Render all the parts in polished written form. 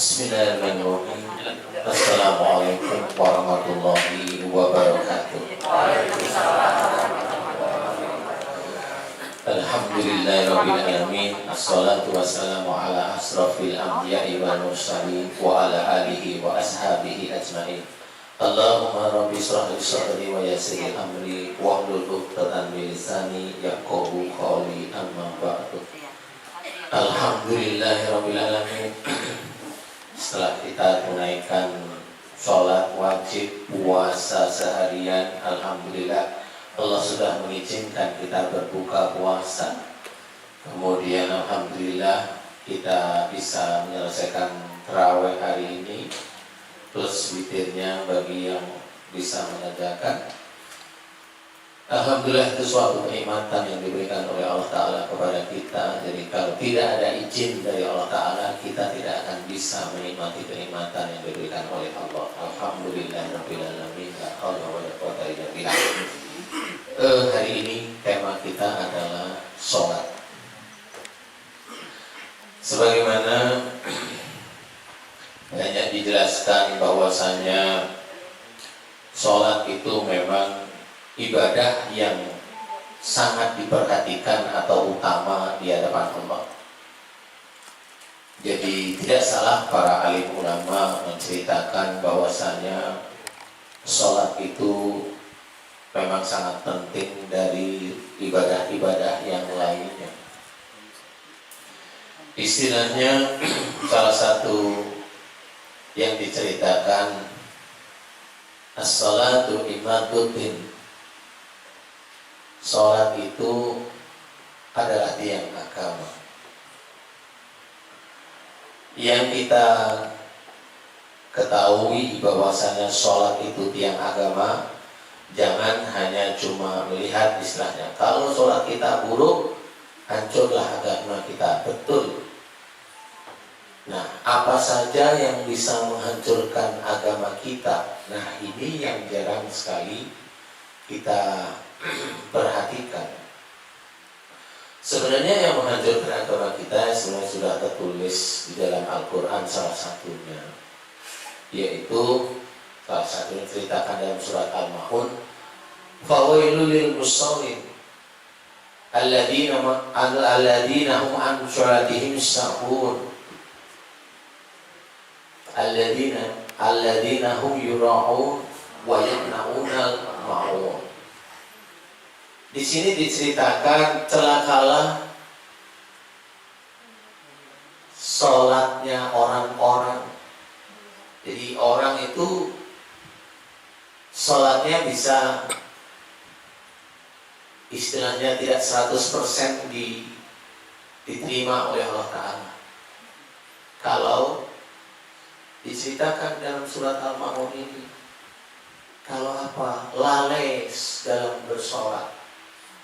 Bismillahirrahmanirrahim. Assalamualaikum warahmatullahi wabarakatuh. Alhamdulillahirabbil alamin. Assalatu wassalamu ala asrofil anbiya'i wal mursalin wa ala alihi wa ashabihi ajmain. Allahumma rabbi shrah li sadri wa yassir li amri wahlul 'uqdatam min lisani yafqahu qawli, amma ba'du. Alhamdulillahirabbil alamin. Setelah kita tunaikan sholat wajib, puasa seharian, alhamdulillah Allah sudah mengizinkan kita berbuka puasa. Kemudian alhamdulillah kita bisa menyelesaikan tarawih hari ini, plus witirnya bagi yang bisa mengerjakan. Alhamdulillah itu suatu kenikmatan yang diberikan oleh Allah Ta'ala kepada kita. Jadi kalau tidak ada izin dari Allah Ta'ala, kita tidak akan bisa menikmati kenikmatan yang diberikan oleh Allah. Alhamdulillahirrahmanirrahim. Hari ini tema kita adalah sholat. Sebagaimana banyak dijelaskan bahwasanya sholat itu memang ibadah yang sangat diperhatikan atau utama di hadapan Allah. Jadi tidak salah para alim ulama menceritakan bahwasanya sholat itu memang sangat penting dari ibadah-ibadah yang lainnya. Istilahnya salah satu yang diceritakan, as-salatu imaduddin. Sholat itu adalah tiang agama. Yang kita ketahui bahwasanya sholat itu tiang agama, jangan hanya cuma melihat istilahnya, kalau sholat kita buruk, hancurlah agama kita. Betul. Nah, apa saja yang bisa menghancurkan agama kita? Nah, ini yang jarang sekali kita perhatikan. Sebenarnya yang menghancurkan agama kita sebenarnya sudah tertulis di dalam Al-Quran, salah satunya yaitu salah satunya ceritakan dalam surat Al-Ma'un, fawailul lil musallin alladzina hum an sholatihim sahun alladzina hum yura'un wa yamna'unal ma'un. Di sini diceritakan celakalah sholatnya orang-orang. Jadi orang itu sholatnya bisa istilahnya tidak 100% diterima oleh Allah Ta'ala. Kalau diceritakan dalam surat Al-Ma'un ini, kalau apa? Lalai dalam bersolat.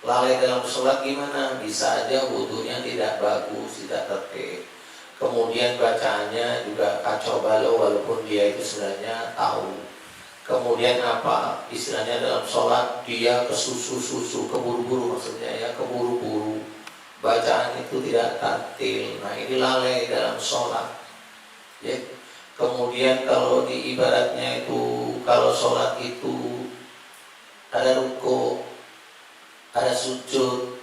Lalai dalam sholat gimana? Bisa aja wudunya tidak bagus, tidak tertib. Kemudian bacaannya juga kacau balau walaupun dia itu sebenarnya tahu. Kemudian apa? Istilahnya dalam sholat dia kesusu-susu, keburu-buru maksudnya ya, keburu-buru. Bacaan itu tidak tertil. Nah, ini lalai dalam sholat. Ya. Kemudian kalau di ibaratnya itu, kalau sholat itu ada ruku, ada sujud,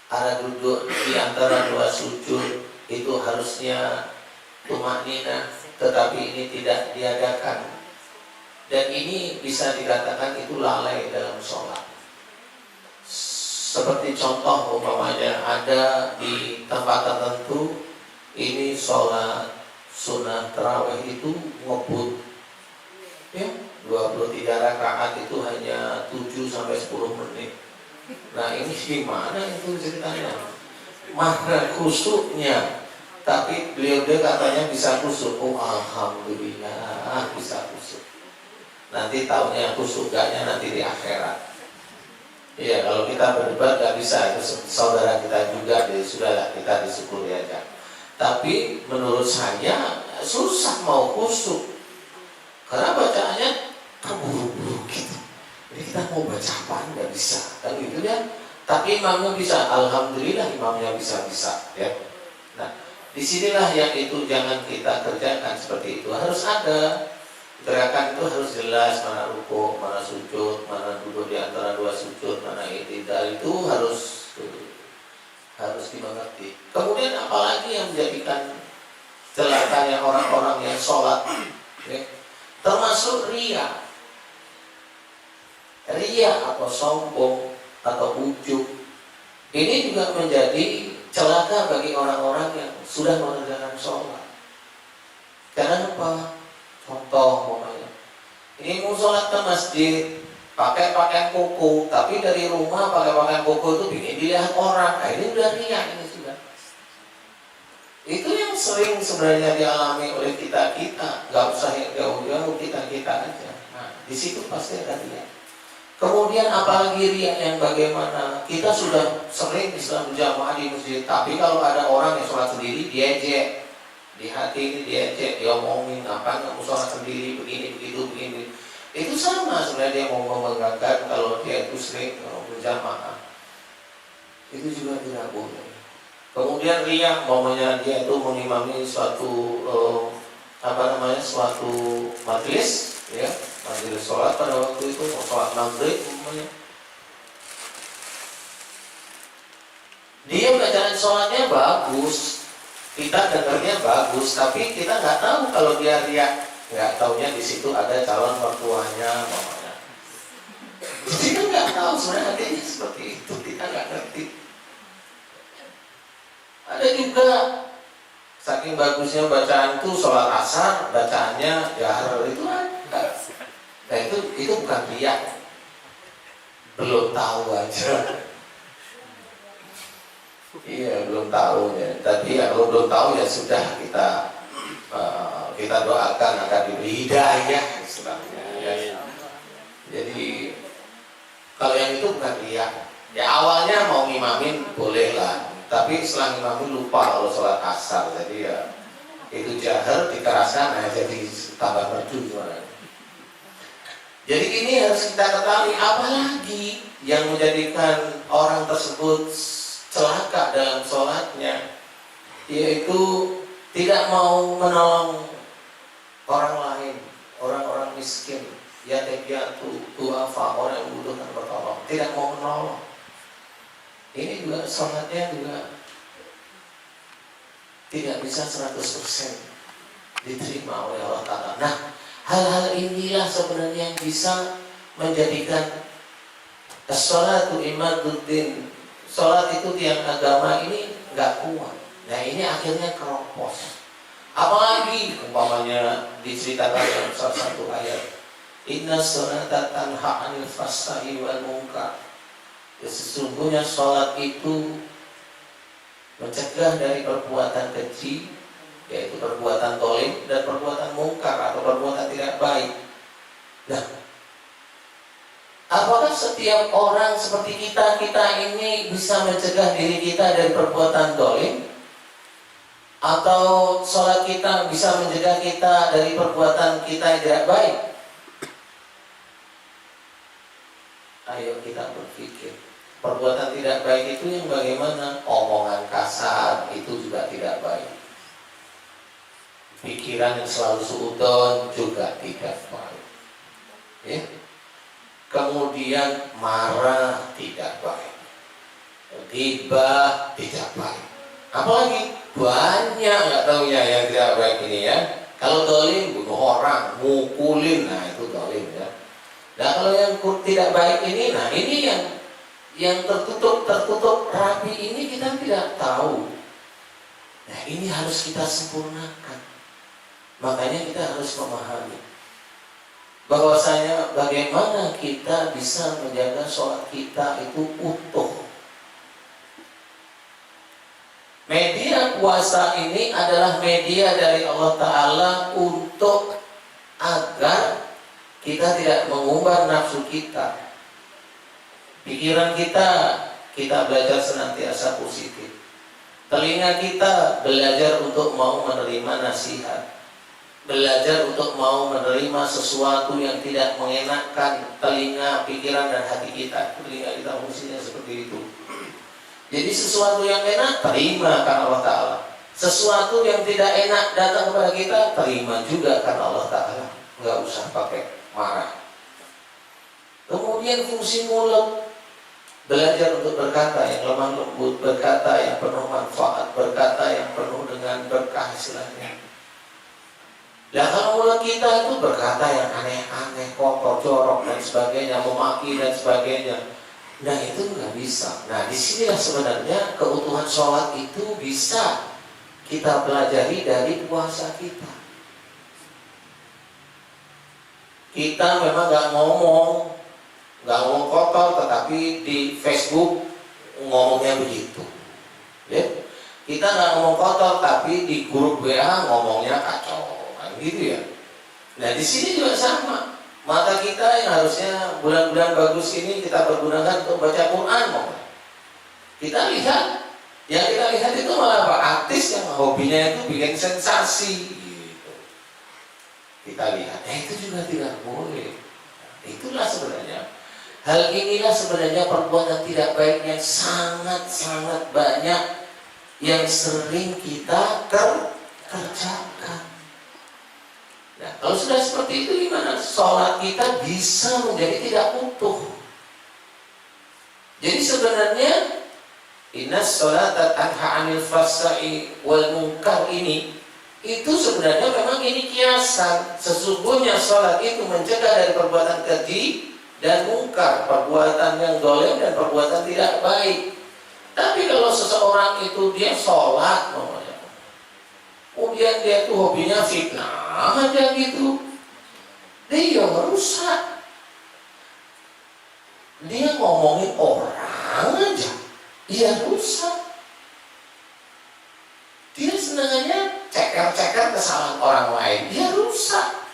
ada duduk di antara dua sujud, itu harusnya tumakninah, tetapi ini tidak diadakan. Dan ini bisa dikatakan itu lalai dalam sholat. Seperti contoh umpamanya ada di tempat tertentu, ini sholat sunnah tarawih itu ngebut, ya, 23 rakaat itu hanya 7-10 menit. Nah, ini gimana itu ceritanya? Mana khusyuknya? Tapi beliau dia katanya bisa khusyuk. Oh, alhamdulillah bisa khusyuk. Nanti tahunya khusyuk gaknya nanti di akhirat. Iya, kalau kita berdebat gak bisa, itu saudara kita juga, jadi sudahlah kita disyukuri aja. Tapi menurut saya susah mau khusyuk, karena bacaannya keburu-buru gitu. Jadi kita mau baca apa nggak bisa, kan gitu ya. Tapi imamnya bisa, alhamdulillah imamnya bisa ya. Nah, Disinilah yang itu jangan kita kerjakan seperti itu. Harus ada gerakan itu, harus jelas mana ruku, mana sujud, mana duduk di antara dua sujud, mana i'tidal, itu harus dimengerti. Kemudian apalagi yang menjadikan celakanya orang-orang yang sholat, ya, termasuk ria atau sombong atau ujub. Ini juga menjadi celaka bagi orang-orang yang sudah mengerjakan sholat. Karena apa? Contoh umpamanya, ini mau sholat ke masjid pakai pakaian koko, tapi dari rumah pakai pakaian koko itu bikin dilihat orang. Nah, ini udah riak ini sudah. Itu yang sering sebenarnya dialami oleh kita, nggak usah yang jauh-jauh, kita aja. Nah, di situ pasti ada riak. Kemudian apalagi riak yang bagaimana? Kita sudah sering Islam berjamaah di masjid, tapi kalau ada orang yang sholat sendiri, diejek. Di hati ini diejek, diomongin, apa kamu sholat sendiri, begini, begitu, begini. Itu sama sebenarnya dia mau membanggakan kalau dia itu sering berjamaah. Itu juga tidak boleh. Kemudian riak, umpamanya dia itu mengimami suatu suatu majelis, ya, majelis sholat pada waktu itu, sholat maghrib umpamanya. Dia bacaan sholatnya bagus, kita dengarnya bagus, tapi kita nggak tahu kalau dia riak. Nggak taunya di situ ada calon mertuanya, umpamanya. Kita nggak tahu sebenarnya hatinya seperti itu, kita nggak ngerti. Ada juga saking bagusnya bacaan itu, sholat asar bacaannya jahar, itu ada. Nah itu bukan riak, belum tahu aja. Iya, belum tahu ya. Tapi ya kalau belum tahu ya sudah, kita doakan agar diberi hidayah istilahnya. Ya. Jadi kalau yang itu bukan riak. Ya awalnya mau ngimamin boleh lah, tapi setelah ngimamin lupa kalau sholat asar. Jadi ya itu jahar dikeraskan, nah jadi tambah merdu suaranya. Jadi ini harus kita ketahui, apalagi yang menjadikan orang tersebut celaka dalam sholatnya, yaitu tidak mau menolong orang lain, orang-orang miskin, yatim piatu, duafa, orang yang membutuhkan pertolongan, tidak mau menolong. Ini juga sholatnya juga tidak bisa 100% diterima oleh Allah Ta'ala. Nah, hal-hal inilah sebenarnya yang bisa menjadikan as-sholatu imaduddin, sholat itu tiang agama ini nggak kuat. Nah ini akhirnya keropos. Apalagi umpamanya diceritakan dalam salah satu ayat, inna sholata tanha 'anil fahsya'i wal munkar. Sesungguhnya sholat itu mencegah dari perbuatan keji, yaitu perbuatan dolim, dan perbuatan mungkar atau perbuatan tidak baik. Nah, apakah setiap orang seperti kita ini bisa mencegah diri kita dari perbuatan dolim? Atau sholat kita bisa mencegah kita dari perbuatan kita yang tidak baik? Ayo kita berpikir. Perbuatan tidak baik itu yang bagaimana? Omongan kasar itu juga tidak baik. Pikiran yang selalu suudzon juga tidak baik. Ya? Kemudian marah tidak baik, ghibah tidak baik. Apalagi banyak nggak tahu ya yang tidak baik ini ya. Kalau dolim, bunuh orang, mukulin, nah itu dolim ya. Nah kalau yang tidak baik ini, nah ini yang tertutup rapi ini kita tidak tahu. Nah ini harus kita sempurnakan. Makanya kita harus memahami bahwasanya bagaimana kita bisa menjaga sholat kita itu utuh. Media puasa ini adalah media dari Allah Ta'ala untuk agar kita tidak mengumbar nafsu kita. Pikiran kita belajar senantiasa positif. Telinga kita belajar untuk mau menerima nasihat, belajar untuk mau menerima sesuatu yang tidak mengenakan telinga, pikiran, dan hati kita. Telinga kita fungsinya seperti itu. Jadi sesuatu yang enak, terima karena Allah Ta'ala. Sesuatu yang tidak enak datang kepada kita, terima juga karena Allah Ta'ala. Nggak usah pakai marah. Kemudian fungsi mulut, belajar untuk berkata yang lemah lembut, berkata yang penuh manfaat, berkata yang penuh dengan berkah istilahnya. Dan kalau mulut kita itu berkata yang aneh-aneh, kotor, jorok dan sebagainya, memaki dan sebagainya, nah itu nggak bisa. Nah disinilah sebenarnya keutuhan sholat itu bisa kita pelajari dari puasa kita. Kita memang nggak ngomong kotor, tetapi di Facebook ngomongnya begitu. Ya? Kita nggak ngomong kotor, tapi di grup WA ngomongnya kacau, kan gitu ya. Nah di sini juga sama. Mata kita yang harusnya bulan-bulan bagus ini kita pergunakan untuk baca Quran, kita lihat. Yang kita lihat itu malah artis yang hobinya itu bikin sensasi gitu. Kita lihat, itu juga tidak boleh. Itulah sebenarnya. Hal inilah sebenarnya perbuatan tidak baik yang sangat-sangat banyak yang sering kita kerjakan. Nah, kalau sudah seperti itu gimana? Sholat kita bisa menjadi tidak utuh. Jadi sebenarnya inna sholata tanha 'anil fahsya'i wal munkar ini itu sebenarnya memang ini kiasan. Sesungguhnya sholat itu mencegah dari perbuatan keji dan mungkar, perbuatan yang zalim dan perbuatan tidak baik. Tapi kalau seseorang itu dia sholat, kemudian dia itu hobinya fitnah aja gitu, dia merusak. Dia ngomongin orang aja, dia rusak. Dia senangannya ceker-ceker kesalahan orang lain, dia rusak.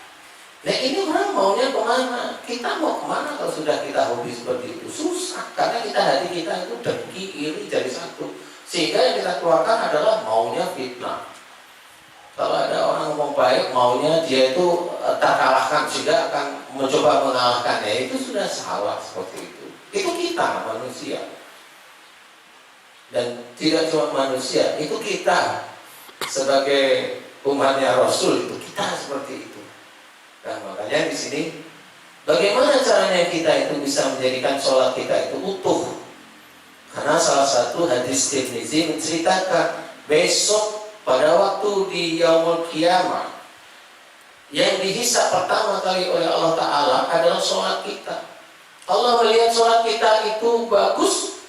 Nah ini orang maunya kemana? Kita mau kemana kalau sudah kita hobi seperti itu? Susah, karena hati kita itu dengki, iri jadi satu. Sehingga yang kita keluarkan adalah maunya fitnah. Kalau ada orang ngomong baik, maunya dia itu terkalahkan, sehingga akan mencoba mengalahkannya. Itu sudah salah seperti itu. Itu kita manusia. Dan tidak cuma manusia, itu kita sebagai umatnya Rasul, itu kita seperti itu. Nah makanya di sini bagaimana caranya kita itu bisa menjadikan sholat kita itu utuh? Karena salah satu hadis Tirmizi menceritakan besok pada waktu di Yaumul Qiyamah yang dihisab pertama kali oleh Allah Ta'ala adalah sholat kita. Allah melihat sholat kita itu bagus,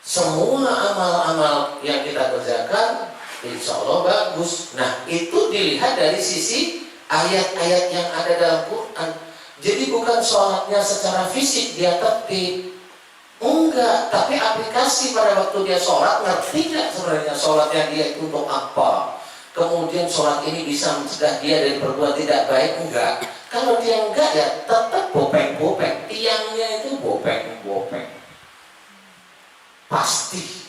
semua amal-amal yang kita kerjakan insya Allah bagus. Nah itu dilihat dari sisi ayat-ayat yang ada dalam Quran. Jadi bukan sholatnya secara fisik dia tertib, enggak, tapi aplikasi pada waktu dia sholat, ngerti tidak sebenarnya sholatnya dia itu untuk apa. Kemudian sholat ini bisa mencegah dia dari berbuat tidak baik, enggak. Kalau dia enggak ya tetap bopeng-bopeng, tiangnya itu bopeng-bopeng pasti.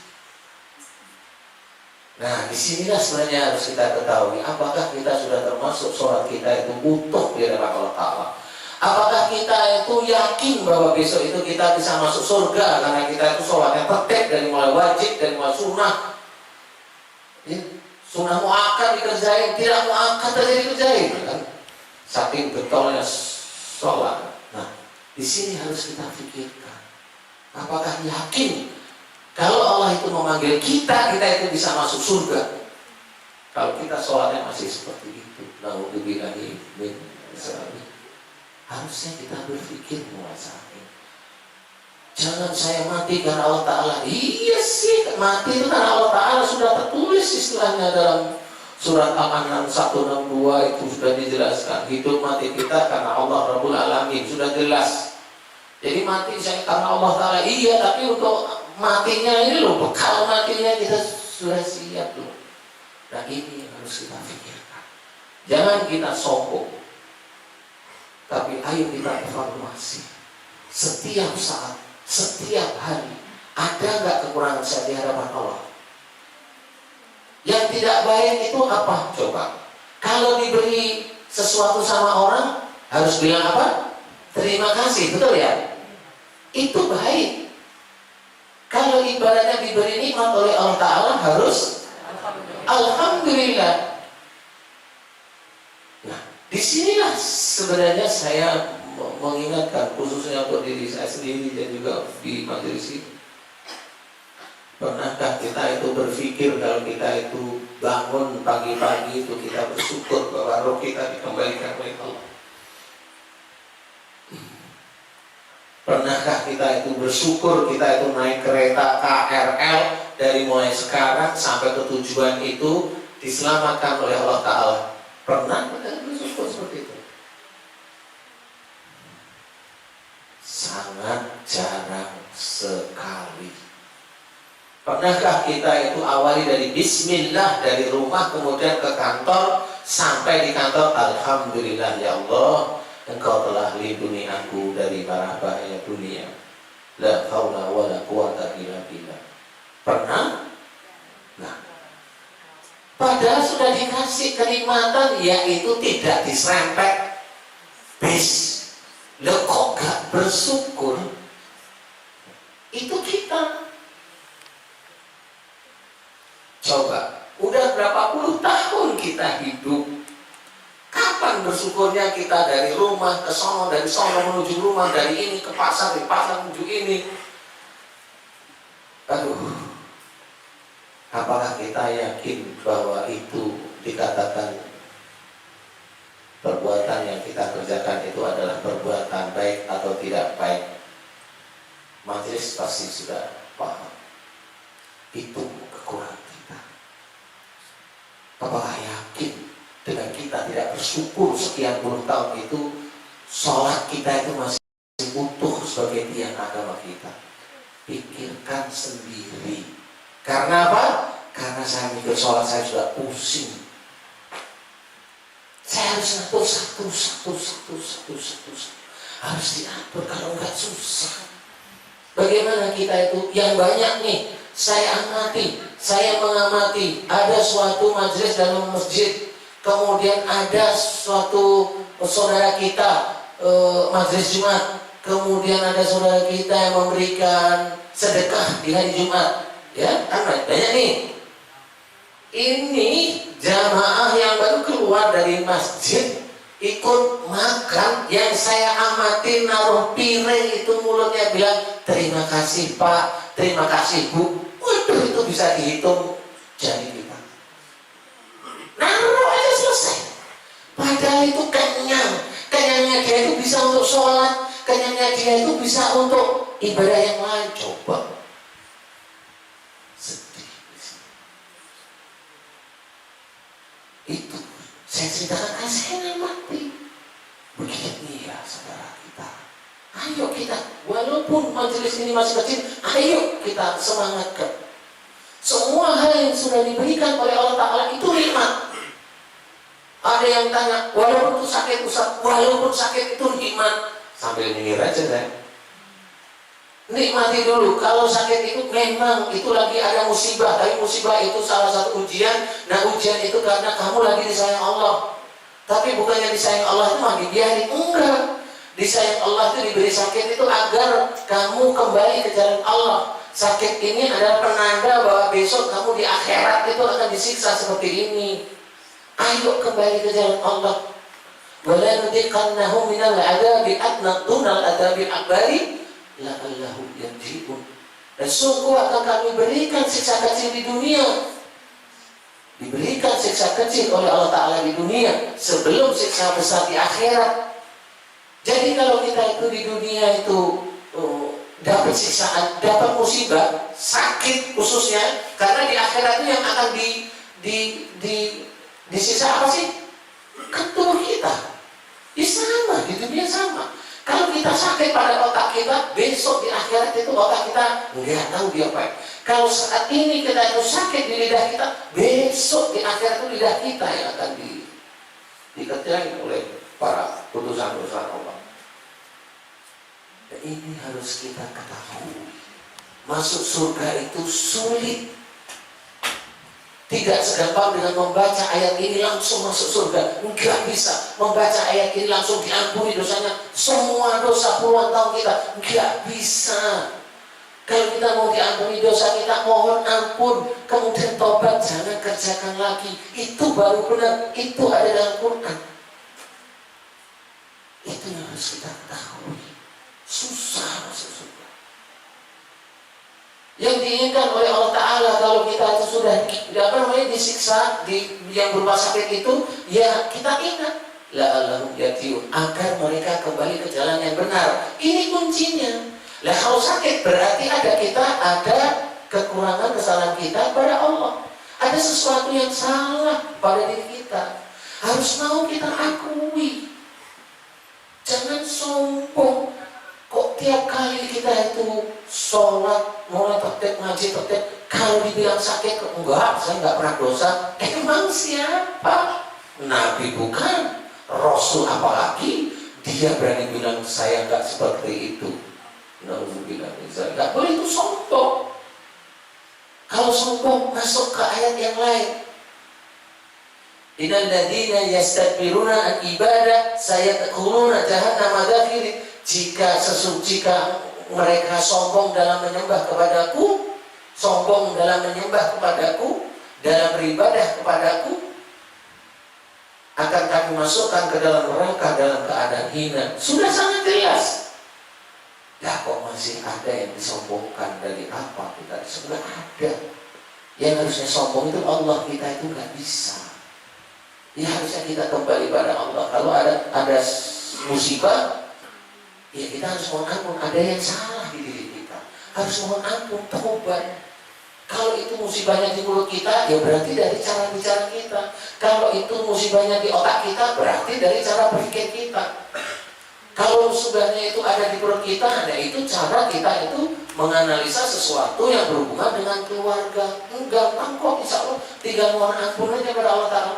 Nah, disinilah sebenarnya harus kita ketahui, apakah kita sudah termasuk sholat kita itu utuh di hadapan Allah Ta'ala. Apakah kita itu yakin bahwa besok itu kita bisa masuk surga karena kita itu sholatnya tertib dari mulai wajib, dari mulai sunnah. Ya, sunnah muakkad dikerjain, tidak muakkad terjadi dikerjain, kan? Saking getolnya sholat. Nah, di sini harus kita pikirkan, apakah yakin kalau Allah itu memanggil kita itu bisa masuk surga? Kalau kita sholatnya masih seperti itu, naudzubillahi min dzalik. Harusnya kita berpikir mulai saat ini. Jangan saya mati karena Allah Ta'ala. Iya sih, mati itu karena Allah Ta'ala sudah tertulis istilahnya dalam surat Al-An'am 162 itu sudah dijelaskan. Hidup mati kita karena Allah Rabbul Alamin, sudah jelas. Jadi mati saya karena Allah Ta'ala, iya, tapi untuk matinya ini loh, bekal matinya kita sudah siap loh. Nah ini yang harus kita pikirkan. Jangan kita sombong, tapi ayo kita evaluasi setiap saat, setiap hari. Ada nggak kekurangan saya di hadapan Allah? Yang tidak baik itu apa? Coba. Kalau diberi sesuatu sama orang, harus bilang apa? Terima kasih, betul ya? Itu baik. Kalau ibaratnya diberi nikmat oleh Allah Ta'ala, harus Alhamdulillah. Nah, disinilah sebenarnya saya mengingatkan khususnya untuk diri saya sendiri dan juga di majelis ini. Pernahkah kita itu berpikir kalau kita itu bangun pagi-pagi itu kita bersyukur bahwa roh kita dikembalikan oleh Allah? Pernahkah kita itu bersyukur kita itu naik kereta KRL dari mulai sekarang sampai ke tujuan itu diselamatkan oleh Allah Ta'ala? Pernah kita bersyukur seperti itu? Sangat jarang sekali. Pernahkah kita itu awali dari bismillah dari rumah kemudian ke kantor, sampai di kantor alhamdulillah ya Allah Engkau telah lindungi aku dari marah bahaya dunia. La haula wala quwata illa billah. Pernah? Nah, padahal sudah dikasih kenikmatan yaitu tidak diserempet bis. Loh kok gak bersyukur? Itu kita. Coba, udah berapa puluh tahun kita hidup. Kapan bersyukurnya kita dari rumah ke sono, dari sono menuju rumah, dari ini ke pasar, dari pasar menuju ini. Aduh, apakah kita yakin bahwa itu dikatakan perbuatan yang kita kerjakan itu adalah perbuatan baik atau tidak baik? Majelis pasti sudah paham. Itu kekurangan. Apakah yakin dengan kita tidak bersyukur sekian puluh tahun itu sholat kita itu masih utuh sebagai tiang agama kita? Pikirkan sendiri. Karena apa? Karena saya mikir sholat saya sudah pusing. Saya harus ngatur satu. Harus diatur, kalau enggak susah. Bagaimana kita itu yang banyak nih? Saya mengamati ada suatu majelis dalam masjid, kemudian ada suatu saudara kita majelis Jumat, kemudian ada saudara kita yang memberikan sedekah di hari Jumat, ya kan banyak nih. Ini jamaah yang baru keluar dari masjid ikut makan, yang saya amati naruh piring itu mulutnya bilang terima kasih Pak, terima kasih Bu. Waduh, itu bisa dihitung jari kita. Naruh aja selesai. Padahal itu kenyangnya dia itu bisa untuk sholat, kenyangnya dia itu bisa untuk ibadah yang lain. Coba sedih. Itu saya ceritakan, saya mati. Begini ya saudara kita. Ayo kita, walaupun majelis ini masih kecil, ayo kita semangatkan. Semua hal yang sudah diberikan oleh Allah Ta'ala itu nikmat. Ada yang tanya, walaupun itu sakit Ustaz, walaupun sakit itu nikmat. Sambil nyengir aja saya. Nikmati dulu. Kalau sakit itu memang itu lagi ada musibah, tapi musibah itu salah satu ujian. Nah ujian itu karena kamu lagi disayang Allah. Tapi bukannya disayang Allah itu mah dibiarin, enggak. Disayang Allah itu diberi sakit itu agar kamu kembali ke jalan Allah. Sakit ini adalah penanda bahwa besok kamu di akhirat itu akan disiksa seperti ini. Ayo kembali ke jalan Allah. Wala nudiqannahum minal adabi adna dunal adabi akbari la'allahum yarji'un. Dan sungguh akan kami berikan siksa kecil di dunia. Diberikan siksa kecil oleh Allah Ta'ala di dunia sebelum siksa besar di akhirat. Jadi kalau kita itu di dunia itu dapat siksaan, dapat musibah, sakit khususnya, karena di akhirat itu yang akan disiksa apa sih? Kan tubuh kita. Di sama, di dunia sama. Kalau kita sakit pada otak kita, besok di akhirat itu otak kita nggak tahu dia apa. Kalau saat ini kita itu sakit di lidah kita, besok di akhirat itu lidah kita yang akan dikerjain oleh para putusan-putusan Allah. Dan ini harus kita ketahui. Masuk surga itu sulit. Tidak segampang dengan membaca ayat ini langsung masuk surga. Enggak bisa membaca ayat ini langsung diampuni dosanya semua dosa puluhan tahun kita. Enggak bisa. Kalau kita mau diampuni dosa kita, mohon ampun, kemudian tobat, jangan kerja kerjakan lagi. Itu baru benar, itu ada dalam Quran. Itu yang harus kita ketahui. Susah sesungguhnya. Yang diinginkan oleh Allah Ta'ala kalau kita itu sudah disiksa yang berupa sakit itu, ya kita ingat la'allahum yarji'un, agar mereka kembali ke jalan yang benar. Ini kuncinya. Lah kalau sakit berarti kita ada kekurangan, kesalahan kita pada Allah. Ada sesuatu yang salah pada diri kita. Harus mau kita akui. Jangan sombong. Kok tiap kali kita itu sholat, mulai praktek ngaji, kalau dibilang sakit, enggak, saya enggak pernah dosa. Emang siapa? Nabi bukan, Rasul apalagi, dia berani bilang saya enggak seperti itu. Enggak boleh itu sombong. Kalau sombong masuk ke ayat yang lain. Innal ladzina yastakbiruna an ibadah sayadkhuluna jahannama dakhirin. Jika mereka sombong dalam menyembah kepadaku, sombong dalam menyembah kepadaku, dalam beribadah kepadaku, akan kami masukkan ke dalam neraka dalam keadaan hina. Sudah sangat jelas. Ya kok masih ada yang disombongkan, dari apa kita sudah ada. Yang harusnya sombong itu Allah, kita itu nggak bisa. Ya harusnya kita kembali pada Allah. Kalau ada musibah, ya kita harus mohon ampun. Ada yang salah di diri kita, harus mohon ampun, taubat. Kalau itu musibahnya di mulut kita, ya berarti dari cara bicara kita. Kalau itu musibahnya di otak kita, berarti dari cara berpikir kita. Kalau musibahnya itu ada di perut kita, nah itu cara kita itu menganalisa sesuatu yang berhubungan dengan keluarga. Gampang kok, insya Allah. Tinggal mohon ampun aja pada Allah Ta'ala.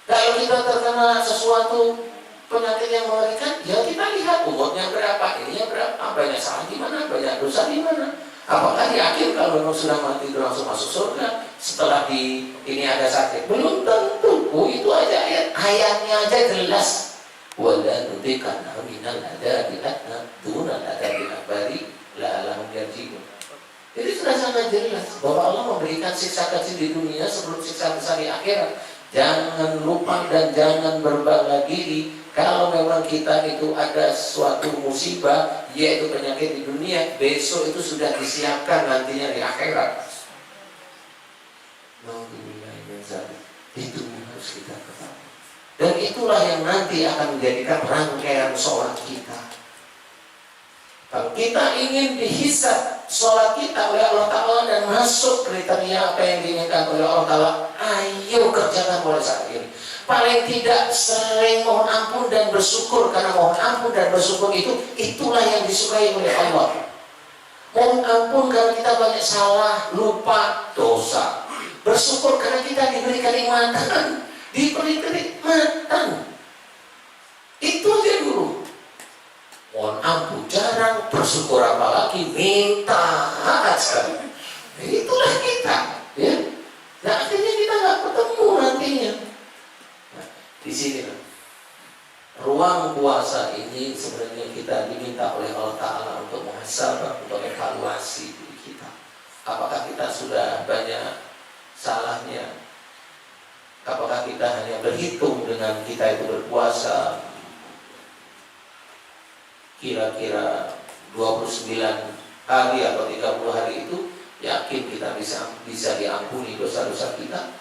Kalau kita terkena sesuatu penyakit yang mengerikan, ya kita lihat umurnya berapa, ininya berapa, banyak salah di mana, banyak dosa di mana. Apakah yakin kalau memang sudah mati itu langsung masuk surga setelah ini ada sakit? Belum tentu. Itu aja ayatnya aja jelas. Wala nutikanna minal adabi adna dunal adabi akbari la'allahum yarji'un. Jadi sudah sangat jelas bahwa Allah memberikan siksa kecil di dunia sebelum siksa besar di akhirat. Jangan lupa dan jangan berbangga diri kalau memang kita itu ada suatu musibah, yaitu penyakit di dunia, besok itu sudah disiapkan nantinya di akhirat. Itu harus kita ketahui. Dan itulah yang nanti akan menjadikan rangkaian sholat kita. Kalau kita ingin dihisab sholat kita oleh Allah Ta'ala dan masuk kriteria apa yang diinginkan oleh Allah Ta'ala, ayo kerjakan mulai saat ini. Paling tidak sering mohon ampun dan bersyukur, karena mohon ampun dan bersyukur itulah yang disukai oleh Allah. Mohon ampun karena kita banyak salah, lupa, dosa. Bersyukur karena kita diberi kenikmatan, diberi kenikmatan. Itu aja dulu. Mohon ampun jarang, bersyukur apalagi, minta sekali. Itulah kita, ya. Nah akhirnya kita nggak ketemu nantinya. Nah, di sini ruang puasa ini sebenarnya kita diminta oleh Allah Ta'ala untuk muhasabah, untuk evaluasi diri kita. Apakah kita sudah banyak salahnya? Apakah kita hanya berhitung dengan kita itu berpuasa kira-kira 29 hari atau 30 hari itu, yakin kita bisa diampuni dosa-dosa kita?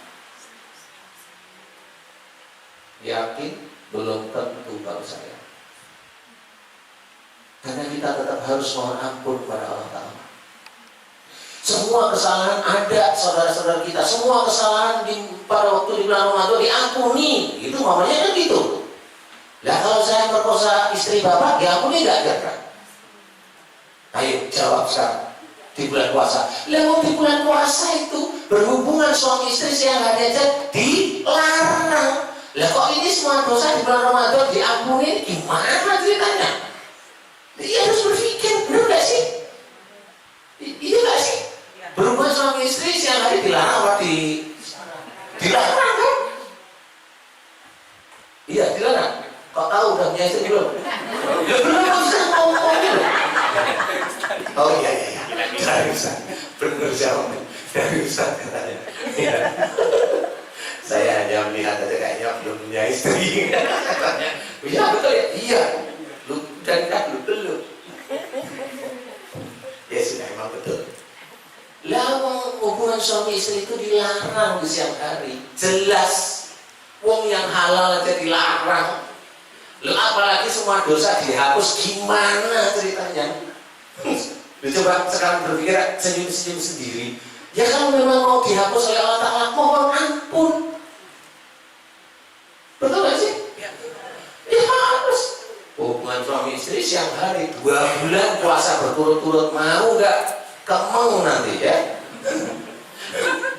Yakin? Belum tentu kalau saya. Karena kita tetap harus mohon ampun kepada Allah Ta'ala. Semua kesalahan ada, saudara-saudara kita, semua kesalahan pada waktu di bulan Ramadan diampuni. Itu namanya kan gitu. Nah kalau saya merkosa istri bapak, diampuni nggak kira-kira? Ayo jawab sekarang. Di bulan puasa. Lalu di bulan puasa itu berhubungan suami istri siang hari aja dilarang. Lah kok ini semua dosa di bulan Ramadan diampuni? Gimana ceritanya? Dia harus berpikir, benar nggak sih? Iya nggak sih? Berhubungan suami istri siang hari dilarang apa dilarang kan? Iya dilarang. Kau tahu udah punya istri belum? Ya belum bisa ngomong gitu. Oh iya. Dari Ustaz. Benar jawab. Dari Ustaz katanya. Iya. Saya hanya melihat aja kayaknya belum punya istri. Iya betul ya? Iya. Lu dan kan lu belum. Ya sudah emang betul. Lah hubungan suami istri itu dilarang di siang hari. Jelas. Wong yang halal aja dilarang. Lu apalagi semua dosa dihapus, gimana ceritanya? Lu coba sekarang berpikir senyum-senyum sendiri. Ya kalau memang mau dihapus oleh Allah Ta'ala, mohon ampun. Betul gak sih? Ya harus. Hubungan suami istri siang hari 2 bulan puasa berturut-turut, mau gak? Kemau nanti ya.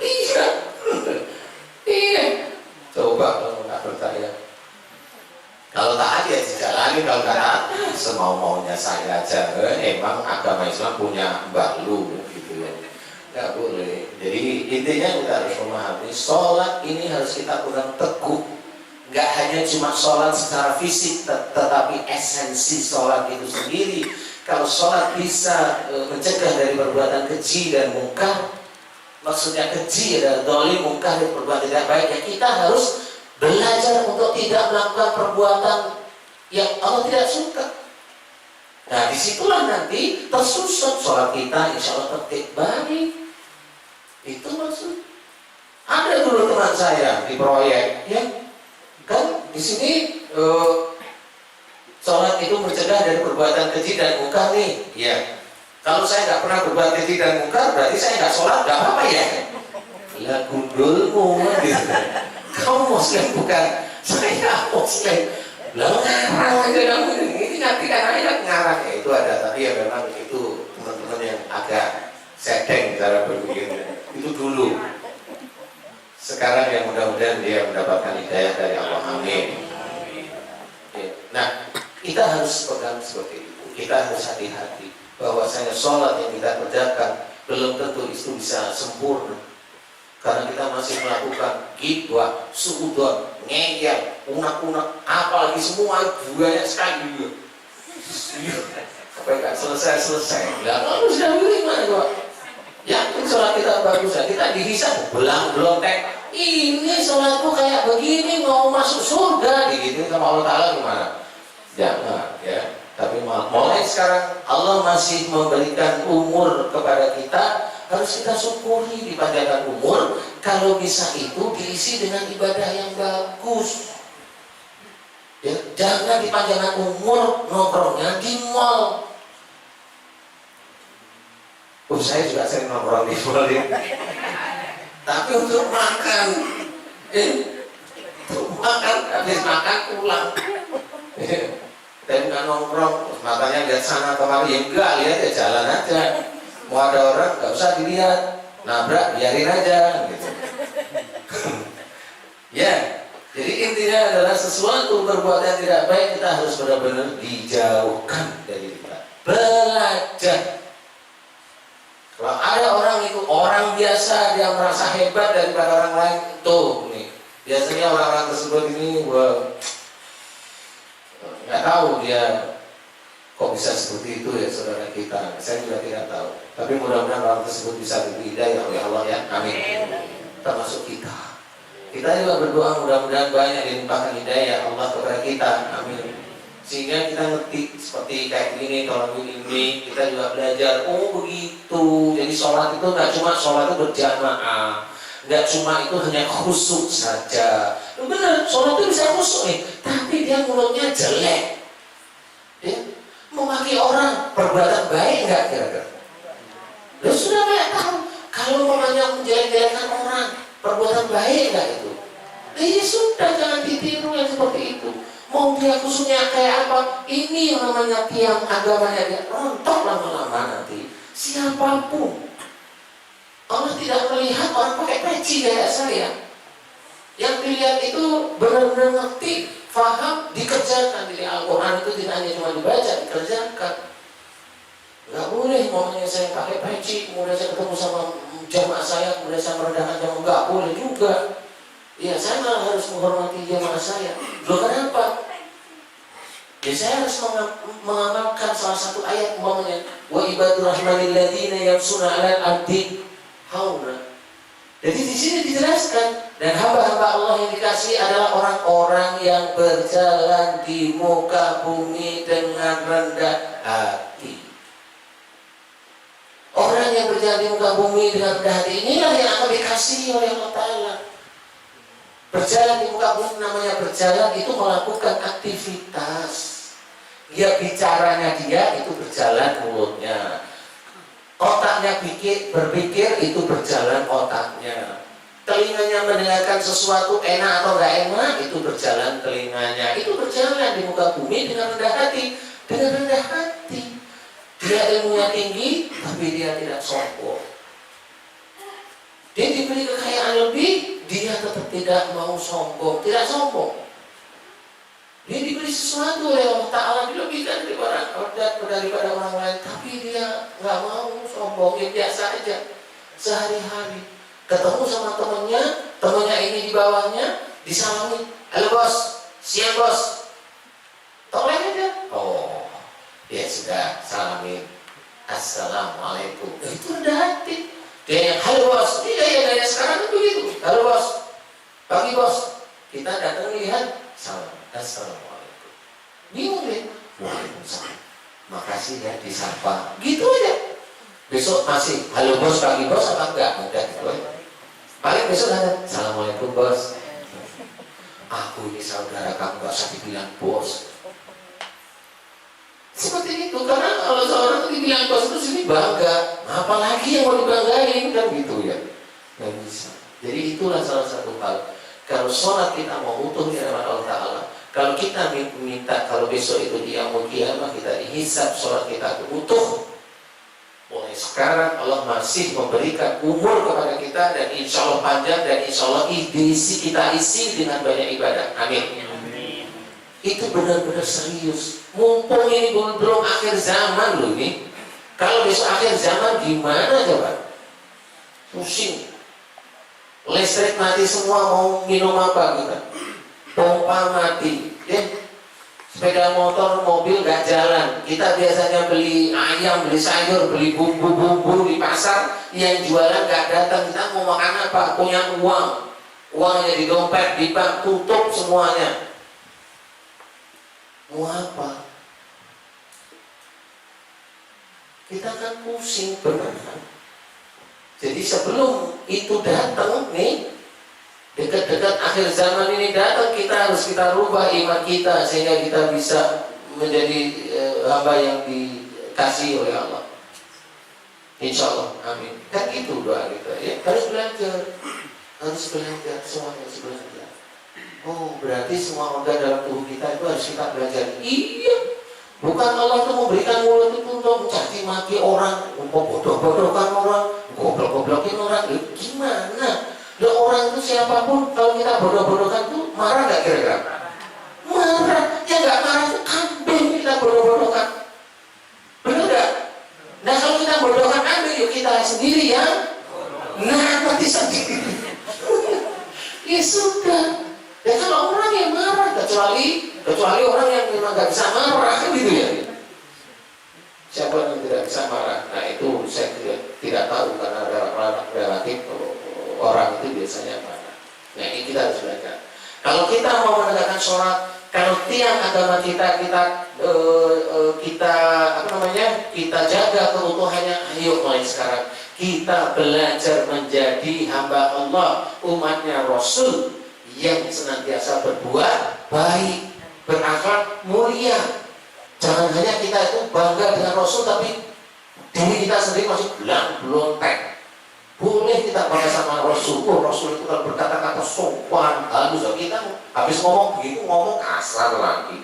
Iya. Iya. Coba kalau gak percaya. Kalau taat ya dijalani, kalau nggak taat semau-maunya saya aja. Emang agama Islam punya mbak lu gitu ya, nggak boleh. Jadi intinya kita harus memahami sholat ini harus kita pegang teguh. Nggak hanya cuma sholat secara fisik, tetapi esensi sholat itu sendiri. Kalau sholat bisa mencegah dari perbuatan keji dan mungkar, maksudnya keji adalah dolim, mungkar dan perbuatan tidak baik, ya kita harus belajar untuk tidak melakukan perbuatan yang Allah tidak suka. Nah disitulah nanti tersusun sholat kita, insya Allah tertib baik. Itu maksud. Ada dulu teman saya di proyek, ya kan di sini sholat itu mencegah dari perbuatan keji dan mungkar nih. Ya, kalau saya nggak pernah berbuat keji dan mungkar, berarti saya nggak sholat, nggak apa-apa ya. Lah gundulmu gitu. Kamu muslim bukan, saya muslim. Lah ngarang aja kamu ini nanti kan ayat ngarang ya, itu ada, tapi ya memang itu teman-teman yang agak sedeng cara berpikirnya. Itu dulu. Sekarang yang mudah-mudahan dia mendapatkan hidayah dari Allah. Amin. Nah, kita harus pegang seperti itu. Kita harus hati-hati bahwasanya sholat yang kita kerjakan belum tentu itu bisa sempurna. Karena kita masih melakukan gibah, suudon, ngeyel, unak-unak, apalagi semua banyak sekali juga. Sampai nggak selesai. Lah kalau sudah gimana kok? Yakin sholat kita bagus ya? Kita dihisab belang-belontek. Ini sholatku kayak begini mau masuk surga, gitu sama Allah Ta'ala gimana? Jangan ya. Tapi mulai sekarang Allah masih memberikan umur kepada kita. Harus kita syukuri dipanjangkan umur. Kalau bisa itu diisi dengan ibadah yang bagus. Ya, jangan dipanjangkan umur nongkrongnya di mall. Saya juga sering nongkrong di mall ya. Tapi untuk makan, habis makan pulang. Tapi bukan nongkrong, makanya lihat sana kemari, ya enggak, lihat ya jalan aja. Mau ada orang nggak usah dilihat, nabrak biarin aja gitu. Ya, jadi intinya adalah sesuatu perbuatan tidak baik kita harus benar-benar dijauhkan dari kita. Belajar. Kalau ada orang itu orang biasa, dia merasa hebat daripada orang lain, tuh nih biasanya orang-orang tersebut ini nggak tahu dia kok bisa seperti itu ya saudara kita. Saya juga tidak tahu. Tapi mudah-mudahan orang tersebut bisa diberi hidayah oleh Allah ya. Amin. Termasuk kita. Kita juga berdoa mudah-mudahan banyak dilimpahkan hidayah Allah kepada kita. Amin. Sehingga kita ngerti seperti kayak gini kalau ini kita juga belajar. Oh begitu. Jadi sholat itu nggak cuma sholat itu berjamaah. Nggak cuma itu hanya khusyuk saja. Benar, sholat itu bisa khusyuk nih. Tapi dia mulutnya jelek. Ya. Memaki orang perbuatan baik nggak kira-kira? Lu sudah banyak tahu kalau mamanya menjelek-jelekan orang perbuatan baik nggak itu? Ini sudah jangan ditiru yang seperti itu. Mau dia khususnya kayak apa? Ini yang namanya tiang agamanya dia rontok lama-lama nanti. Siapapun Allah tidak melihat orang pakai peci kayak saya. Yang dilihat itu benar-benar ngerti, faham, dikerjakan. Jadi Al-Quran itu tidak hanya cuma dibaca, dikerjakan. Nggak boleh maunya saya pakai peci, kemudian saya ketemu sama jamaah saya, kemudian saya merendahkan jamaah. Nggak boleh juga. Ya saya malah harus menghormati jamaah saya. Loh kenapa? Ya saya harus mengamalkan salah satu ayat umpamanya wa ibadur rahmanil ladzina yamshuna 'alal ardi hauna. Jadi di sini dijelaskan, dan hamba-hamba Allah yang dikasih adalah orang-orang yang berjalan di muka bumi dengan rendah hati. Orang yang berjalan di muka bumi dengan rendah hati inilah yang akan dikasihi oleh Allah Ta'ala. Berjalan di muka bumi namanya berjalan itu melakukan aktivitas. Dia bicaranya dia itu berjalan mulutnya. Otaknya berpikir itu berjalan otaknya. Telinganya mendengarkan sesuatu enak atau enggak enak itu berjalan telinganya. Itu berjalan di muka bumi dengan rendah hati. Dengan rendah hati. Dia ilmunya tinggi tapi dia tidak sombong. Dia diberi kekayaan lebih, dia tetap tidak mau sombong, tidak sombong. Dia diberi sesuatu oleh Allah Ta'ala dilebihkan daripada orang lain, tapi dia nggak mau sombong, ya biasa aja. Sehari-hari ketemu sama temannya ini di bawahnya, disalami, halo bos, siang bos, tolong aja. Oh, ya sudah, salamin, assalamualaikum. Itu rendah hati. Dia yang halo bos, iya sekarang itu begitu. Halo bos, pagi bos, kita datang lihat, salam. Assalamualaikum. Bingung deh. Waalaikumsalam. Makasih ya disapa. Gitu aja. Besok masih halo bos, pagi bos apa enggak? Udah gitu aja. Paling besok ada assalamualaikum bos. Aku ini saudara kamu, gak usah dibilang bos. Seperti itu. Karena kalau seorang dibilang bos itu sini bangga. Apalagi yang mau dibanggain kan gitu ya. Gak bisa. Jadi itulah salah satu hal. Kalau sholat kita mau utuh di hadapan Allah Ta'ala, kalau kita minta kalau besok itu di yaumul qiyamah kita dihisab sholat kita utuh, mulai sekarang Allah masih memberikan umur kepada kita dan insya Allah panjang dan insya Allah kita isi dengan banyak ibadah. Amin. Itu benar-benar serius. Mumpung ini belum akhir zaman loh ini. Kalau besok akhir zaman gimana coba? Pusing. Listrik mati semua, mau minum apa kita? Pompa mati, ya. Sepeda motor, mobil gak jalan. Kita biasanya beli ayam, beli sayur, beli bumbu-bumbu di pasar, yang jualan gak datang. Kita mau makan apa? Punya uang, uangnya di dompet, di bank, tutup semuanya. Mau apa? Kita kan pusing benar. Jadi sebelum itu datang nih, dekat-dekat akhir zaman ini datang, kita rubah iman kita sehingga kita bisa menjadi hamba yang dikasihi oleh Allah. Insya Allah, amin. Kan itu doa kita ya. Harus belajar, semuanya harus belajar. Oh, berarti semua organ dalam tubuh kita itu harus kita belajar. Iya. Bukan Allah itu memberikan mulut itu untuk mencaci maki orang, untuk bodoh-bodohkan orang, goblok-goblokin orang. Gimana? Loh, orang itu siapapun kalau kita bodoh-bodohkan itu marah nggak kira-kira? Marah. Yang nggak marah itu kambing kita bodoh-bodohkan. Benar nggak? Nah kalau kita bodohkan kambing, yuk kita sendiri yang mati sendiri. Ya sudah. Ya kalau orang yang marah, kecuali orang yang memang nggak bisa marah kan gitu ya. Siapa yang tidak bisa marah? Nah itu saya tidak tahu karena relatif orang itu biasanya marah. Nah ini kita harus belajar. Kalau kita mau menegakkan sholat, kalau tiang agama kita kita jaga keutuhannya, ayo mulai sekarang kita belajar menjadi hamba Allah, umatnya Rasul yang senantiasa berbuat baik, berakhlak mulia. Jangan hanya kita itu bangga dengan Rasul, tapi diri kita sendiri masih belontek. Boleh kita bangga sama Rasul. Oh, Rasul itu kalau berkata-kata sopan, halus. Kita habis ngomong begitu, ngomong kasar lagi.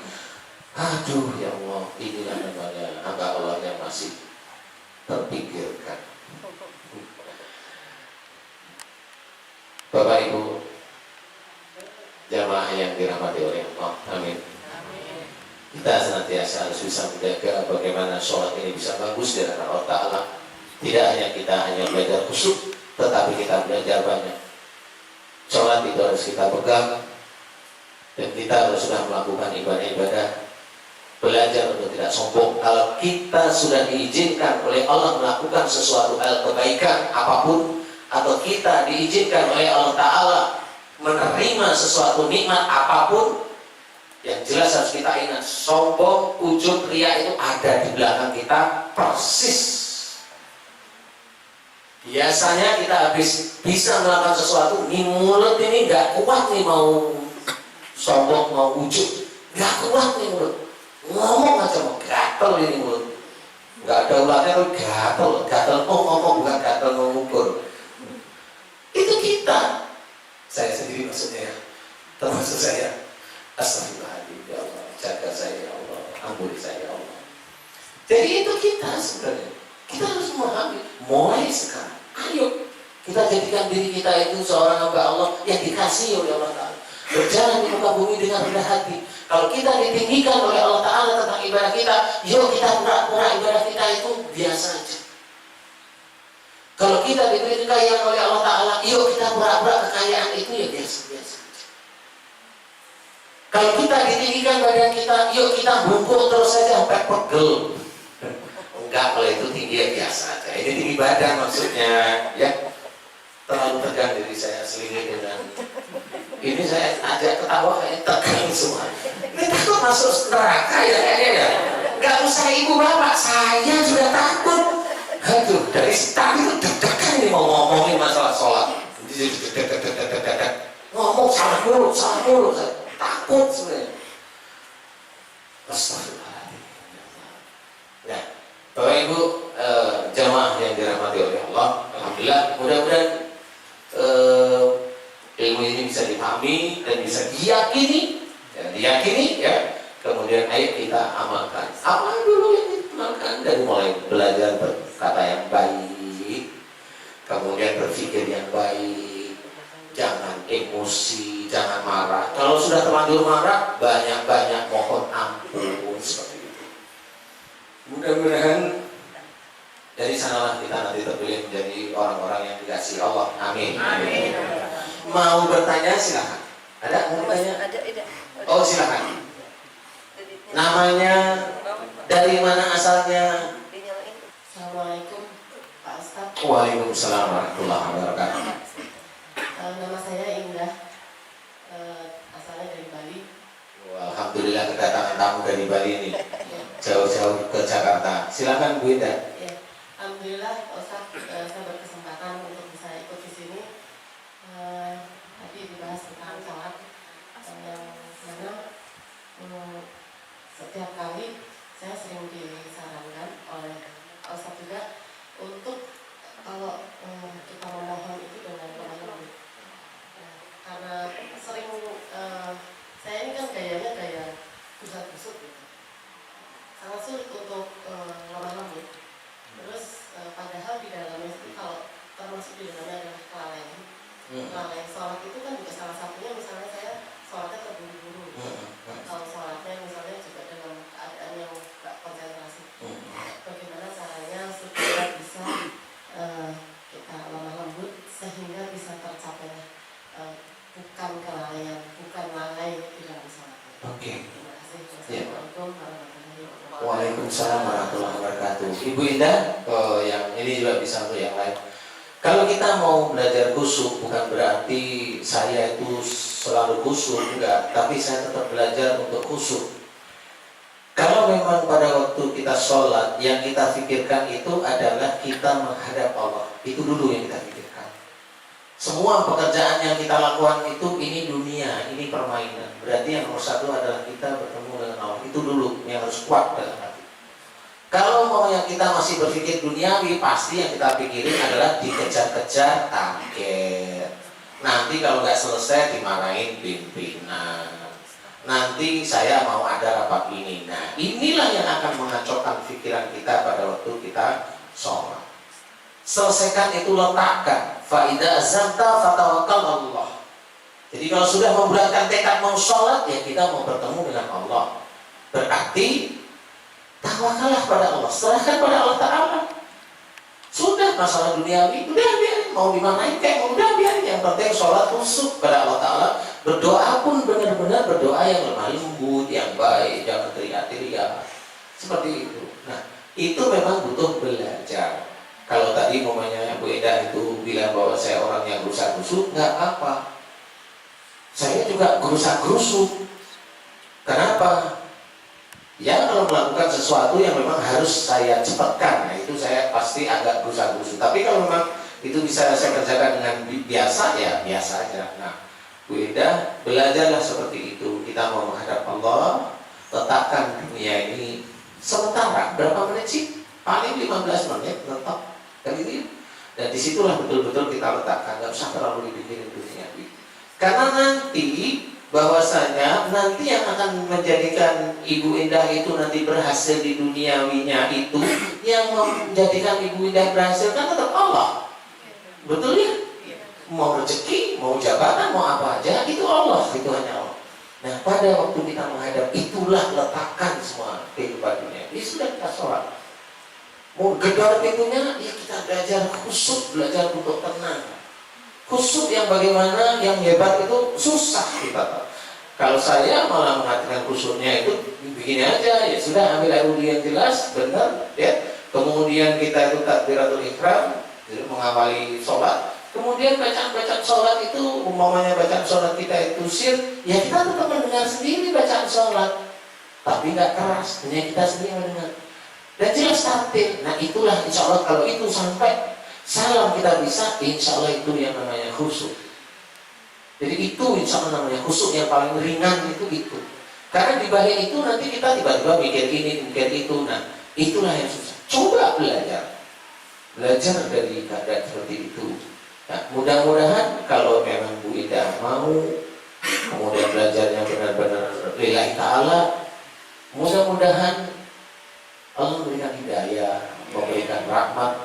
Aduh ya Allah, inilah namanya hamba Allah yang masih terpikirkan. Bapak Ibu jamaah yang dirahmati oleh Allah, amin. Kita senantiasa harus bisa menjaga bagaimana sholat ini bisa bagus di hadapan Allah Ta'ala. Tidak hanya kita belajar khusyuk, tetapi kita belajar banyak. Sholat itu harus kita pegang, dan kita harus sudah melakukan ibadah-ibadah. Belajar untuk tidak sombong. Kalau kita sudah diizinkan oleh Allah melakukan sesuatu hal kebaikan apapun, atau kita diizinkan oleh Allah Ta'ala menerima sesuatu nikmat apapun, yang jelas harus kita ingat, sombong, ujub, riya itu ada di belakang kita persis. Biasanya kita habis bisa melakukan sesuatu, nih mulut ini gak kuat nih mau sombong, mau ujub, gak kuat nih mulut, ngomong aja mau gatel ini mulut, gak ada ulatnya tapi gatel mau ngomong, bukan gatel mau ngukur. Itu kita, saya sendiri maksudnya ya, termasuk saya. Astagfirullahaladzim, ya Allah, jaga saya ya Allah, ampuni saya ya Allah. Jadi itu kita sebenarnya, kita harus memahami mulai sekarang. Ayo kita jadikan diri kita itu seorang hamba Allah yang dikasihi oleh Allah Ta'ala, berjalan di muka bumi dengan rendah hati. Kalau kita ditinggikan oleh Allah Ta'ala tentang ibadah kita, yuk kita pura-pura ibadah kita itu biasa aja. Kalau kita diberi kekayaan oleh Allah Ta'ala, yuk kita pura-pura kekayaan itu ya biasa-biasa. Kalau kita ditinggikan badan kita, yuk kita bungkuk terus saja sampai pegel. Enggak, kalau itu tinggi ya biasa aja. Ini tinggi badan maksudnya, ya. Terlalu tegang diri saya selingi dengan ini, saya ajak ketawa kayak tegang semua. Ini takut masuk neraka ya kayaknya ya. Enggak usah ibu bapak, saya juga takut. Aduh, dari tadi itu deg-degan ini mau ngomongin masalah sholat. Ngomong salah mulu. Takut sebenarnya. Astagfirullahaladzim. Nah, Bapak Ibu jamaah yang dirahmati oleh Allah, alhamdulillah, mudah-mudahan ilmu ini bisa dipahami dan bisa diyakini ya. Kemudian ayo kita amalkan. Apa dulu yang diamalkan? Dari mulai belajar berkata yang baik, kemudian berpikir yang baik, jangan emosi, jangan marah. Kalau sudah terlanjur marah, banyak-banyak mohon ampun seperti itu. Mudah-mudahan dari sanalah kita nanti terpilih menjadi orang-orang yang dikasihi Allah. Amin. Amin. Mau bertanya silakan. Ada mau bertanya? Ada. Oh silakan. Namanya, dari mana asalnya? Assalamualaikum Pak Ustadz. Waalaikumsalam warahmatullahi wabarakatuh. Nama saya Indah, asalnya dari Bali. Alhamdulillah kedatangan tamu dari Bali ini, jauh-jauh ke Jakarta. Silakan Bu Indah. Ya, alhamdulillah Pak Ustadz, saya berkesempatan untuk bisa ikut di sini. Tadi dibahas tentang sholat, yang mana setiap kali saya sering disarankan oleh Pak Ustadz juga untuk kalau kita memohon itu dengan lemah lembut. Karena sering saya ini kan gayanya gaya busuk-busuk gitu. Sangat sulit untuk lemah lembut. Terus padahal di dalamnya itu, kalau termasuk di dalamnya adalah kelalaian. Kelalaian sholat itu kan juga salah satunya, misalnya saya sholatnya terburu-buru. Kalau sholatnya misalnya juga dalam keadaan yang gak konsentrasi. Bagaimana caranya supaya bisa kita lemah lembut sehingga bisa tercapai bukan kelalaian, bukan lalai di dalam sholat. Oke. Terima kasih. Assalamualaikum warahmatullahi wabarakatuh. Waalaikumsalam warahmatullahi wabarakatuh. Ibu Indah, yang ini juga bisa untuk yang lain. Kalau kita mau belajar khusyuk, bukan berarti saya itu selalu khusyuk, enggak. Tapi saya tetap belajar untuk khusyuk. Kalau memang pada waktu kita sholat, yang kita pikirkan itu adalah kita menghadap Allah. Itu dulu yang kita pikirkan. Semua pekerjaan yang kita lakukan itu, ini dunia, ini permainan. Berarti yang nomor satu adalah kita bertemu dengan Allah. Itu dulu yang harus kuat dalam hati. Kalau mau yang kita masih berpikir duniawi, pasti yang kita pikirin adalah dikejar-kejar target. Nanti kalau nggak selesai dimarahin pimpinan. Nanti saya mau ada rapat ini. Nah, inilah yang akan mengacaukan pikiran kita pada waktu kita sholat. Selesaikan itu, letakkan. Fa idza azamta fatawakkal Allah. Jadi kalau sudah membulatkan tekad mau sholat, ya kita mau bertemu dengan Allah. Berarti tawakallah pada Allah, serahkan pada Allah Ta'ala. Sudah masalah duniawi, udah biarin, mau dimanain kayak udah biarin. Yang penting sholat khusyuk pada Allah Ta'ala. Berdoa pun benar-benar berdoa yang lemah lembut, yang baik, jangan teriak-teriak. Seperti itu. Nah, itu memang butuh belajar. Kalau tadi momennya Bu Eda itu bilang bahwa saya orang yang gerusak-gerusuk, nggak apa. Saya juga gerusak-gerusuk. Kenapa? Ya kalau melakukan sesuatu yang memang harus saya cepatkan, nah itu saya pasti agak gerusak-gerusuk. Tapi kalau memang itu bisa saya kerjakan dengan biasa, ya biasa aja. Nah, Bu Eda, belajarlah seperti itu. Kita mau menghadap Allah, letakkan dunia ini sementara. Berapa menit sih? Paling 15 menit, tetap. Dan disitulah betul-betul kita letakkan. Gak usah terlalu dipikirin dunia ini. Karena nanti bahwasanya nanti yang akan menjadikan Ibu Indah itu nanti berhasil di duniawinya itu, yang menjadikan Ibu Indah berhasil kan tetap Allah. Betul ya? Mau rezeki, mau jabatan, mau apa aja, itu Allah, itu hanya Allah. Nah, pada waktu kita menghadap, itulah letakkan semua kehidupan dunia. Ini sudah kita sholat. Mau gedor pintunya, ya kita belajar khusyuk, belajar untuk tenang. Khusyuk yang bagaimana, yang hebat itu susah kita. Kalau saya malah mengatakan khusyuknya itu begini aja, ya sudah ambil air wudhu yang jelas, benar, ya. Kemudian kita itu takbiratul ihram, mengawali sholat. Kemudian bacaan-bacaan sholat itu, umpamanya bacaan sholat kita itu sir, ya kita tetap mendengar sendiri bacaan sholat, tapi nggak keras, hanya kita sendiri mendengar. Dan jelas tartil. Nah itulah insya Allah kalau itu sampai salam kita bisa, insya Allah itu yang namanya khusyuk. Jadi itu insya Allah namanya khusyuk yang paling ringan itu. Karena di balik itu nanti kita tiba-tiba mikir ini, mikir itu. Nah itulah yang susah. Coba belajar dari keadaan seperti itu. Nah, mudah-mudahan kalau memang Bu Ida mau, kemudian belajarnya benar-benar lillahi ta'ala, mudah-mudahan Allah memberikan hidayah, memberikan rahmat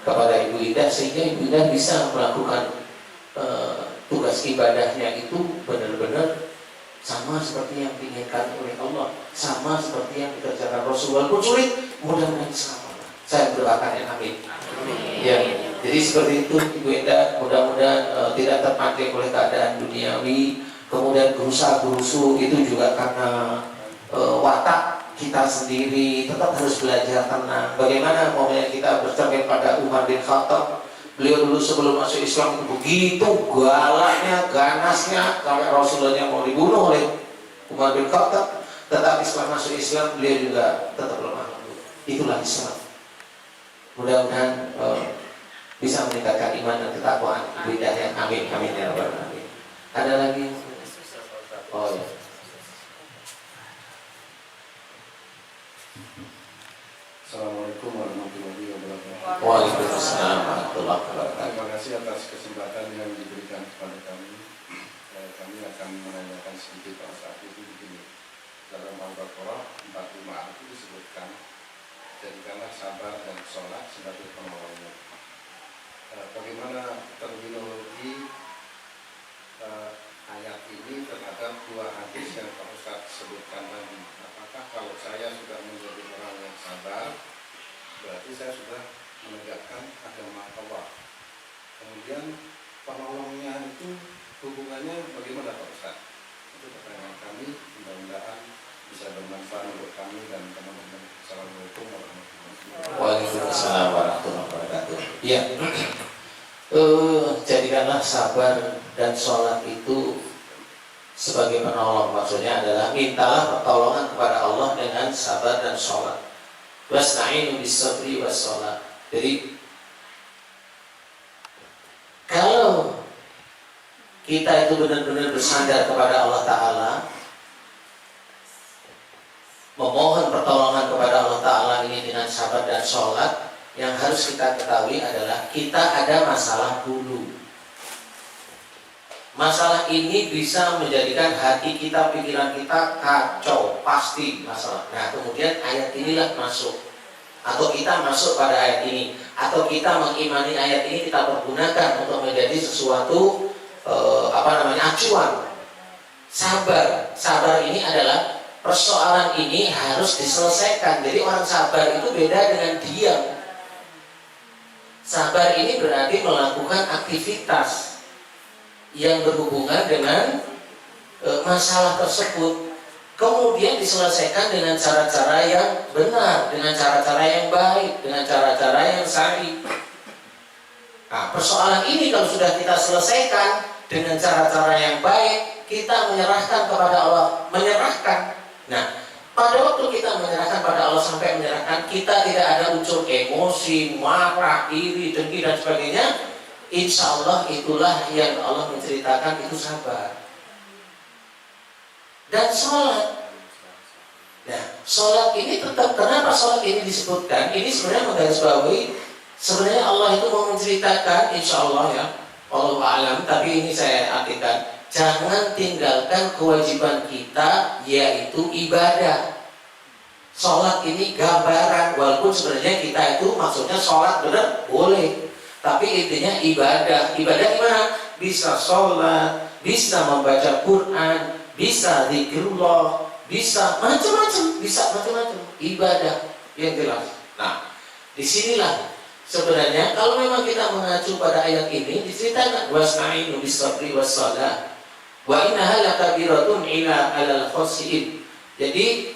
kepada Ibu Ida, sehingga Ibu Ida bisa melakukan tugas ibadahnya itu benar-benar sama seperti yang diinginkan oleh Allah, sama seperti yang dikerjakan Rasulullah pun sulit, mudah-mudahan sama. Saya berdoakan ya, amin. Ya, jadi seperti itu Ibu Ida, mudah-mudahan tidak terpancing oleh keadaan duniawi, kemudian gerusa-gerusu itu juga karena watak kita sendiri, tetap harus belajar tenang. Bagaimana momennya kita bercermin pada Umar bin Khattab, beliau dulu sebelum masuk Islam itu begitu galaknya, ganasnya, sampai Rasulullah mau dibunuh oleh Umar bin Khattab, tetapi setelah masuk Islam beliau juga tetap lemah lembut. Itulah Islam. Mudah-mudahan bisa meningkatkan iman dan ketakwaan Ibu Ida yang amin, amin ya rabbal alamin. Ada lagi? Oh ya. Assalamualaikum warahmatullahi wabarakatuh. Waalaikumsalam warahmatullahi wabarakatuh. Terima kasih atas kesempatan yang diberikan kepada kami. Kami akan menanyakan sedikit pada saat itu begini. Dalam Al-Baqarah 45 itu disebutkan, jadikanlah sabar dan sholat sebagai penolongnya. Bagaimana terminologi ayat ini terhadap dua hadis yang Pak Ustadz sebutkan tadi? Apakah kalau saya sudah menjadi orang yang sabar, berarti saya sudah menegakkan agama Allah? Kemudian penolongnya itu hubungannya bagaimana Pak Ustadz? Itu pertanyaan kami, mudah-mudahan bisa bermanfaat untuk kami dan teman-teman. Assalamualaikum warahmatullahi wabarakatuh. Waalaikumsalam warahmatullahi wabarakatuh. Ya, jadikanlah sabar dan sholat itu sebagai penolong. Maksudnya adalah mintalah pertolongan kepada Allah dengan sabar dan sholat. Wasta'inu bis-sabri was-sholat. Jadi kalau kita itu benar-benar bersandar kepada Allah Ta'ala, memohon pertolongan kepada Allah Ta'ala ini dengan sabar dan sholat, yang harus kita ketahui adalah kita ada masalah dulu. Masalah ini bisa menjadikan hati kita, pikiran kita kacau, pasti masalah. Nah kemudian ayat inilah masuk, atau kita masuk pada ayat ini, atau kita mengimani ayat ini, kita pergunakan untuk menjadi sesuatu acuan. Sabar ini adalah persoalan ini harus diselesaikan. Jadi orang sabar itu beda dengan diam. Sabar ini berarti melakukan aktivitas yang berhubungan dengan masalah tersebut. kemudian diselesaikan dengan cara-cara yang benar, dengan cara-cara yang baik, dengan cara-cara yang syar'i. Nah, persoalan ini kalau sudah kita selesaikan dengan cara-cara yang baik, kita menyerahkan kepada Allah, menyerahkan. Nah, pada waktu kita menyerahkan pada Allah sampai menyerahkan, kita tidak ada unsur emosi, marah, iri, dengki dan sebagainya. Insya Allah itulah yang Allah menceritakan itu sabar. Dan sholat. Nah, sholat ini tetap, kenapa sholat ini disebutkan? Ini sebenarnya menggarisbawahi, sebenarnya Allah itu mau menceritakan, insya Allah ya, Allah alam, tapi ini saya artikan, jangan tinggalkan kewajiban kita, yaitu ibadah. Sholat ini gambaran, walaupun sebenarnya kita itu maksudnya sholat benar boleh, tapi intinya ibadah. Ibadah gimana? Bisa sholat, bisa membaca Quran, bisa zikrullah, bisa macam-macam, ibadah yang jelas. Nah, disinilah sebenarnya kalau memang kita mengacu pada ayat ini diceritakan wasta'inu bis-sabri was-shalah wa innaha lakabiratun ila 'alal khashiin. Jadi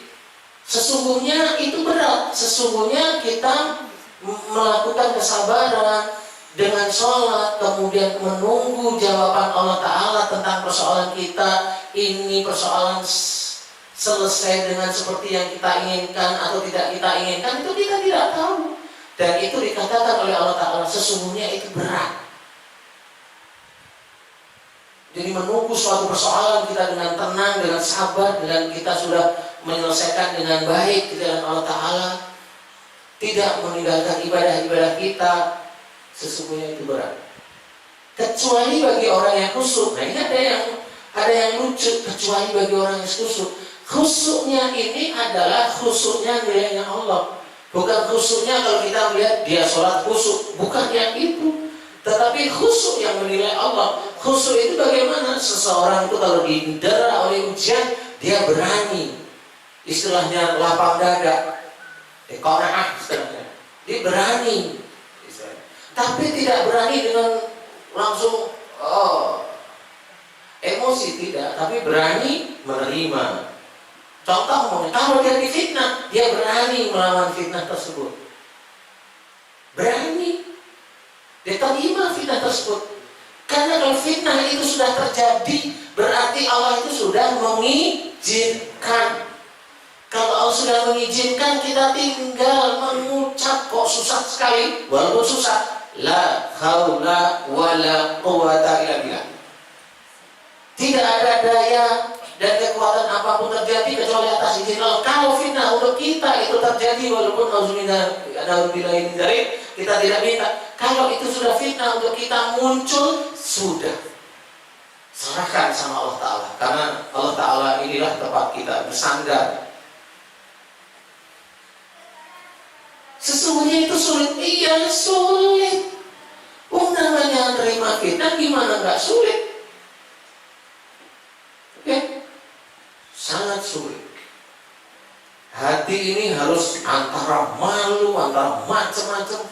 sesungguhnya itu berat, sesungguhnya kita melakukan kesabaran dengan sholat, kemudian menunggu jawaban Allah Ta'ala tentang persoalan kita. Ini persoalan selesai dengan seperti yang kita inginkan atau tidak kita inginkan, itu kita tidak tahu. Dan itu dikatakan oleh Allah Ta'ala, sesungguhnya itu berat. Jadi menunggu suatu persoalan kita dengan tenang, dengan sabar, dengan kita sudah menyelesaikan dengan baik dengan Allah Ta'ala, tidak meninggalkan ibadah-ibadah kita, sesungguhnya itu berat. Kecuali bagi orang yang khusyuk. Nah, ini ada yang lucu, kecuali bagi orang yang khusyuk. Khusyuknya ini adalah khusyuknya nilainya Allah. Bukan khusyuknya kalau kita melihat dia sholat khusyuk, bukan yang itu. Tetapi khusyuk yang menilai Allah. Khusyuk itu bagaimana? Seseorang itu kalau didera oleh ujian, dia berani. Istilahnya lapang dada, qanaah istilahnya. Dia berani. Tapi tidak berani dengan langsung emosi, tidak. Tapi berani menerima. Contoh, kalau dia difitnah, dia berani melawan fitnah tersebut. Berani. Dia terima fitnah tersebut. Karena kalau fitnah itu sudah terjadi, berarti Allah itu sudah mengizinkan. Kalau Allah sudah mengizinkan, kita tinggal mengucap, kok susah sekali, walaupun susah. La haula wala quwata illa billah. Tidak ada daya dan kekuatan apapun terjadi kecuali atas izin Allah. Kalau fitnah untuk kita itu terjadi, walaupun nauzubillah ini dari kita tidak minta. Kalau itu sudah fitnah untuk kita muncul, sudah serahkan sama Allah Ta'ala. Karena Allah Ta'ala inilah tempat kita bersandar. Sesungguhnya itu sulit. Iya sulit. Namanya terima fitnah, gimana nggak sulit? Oke? Sangat sulit. Hati ini harus antara malu, antara macam-macam,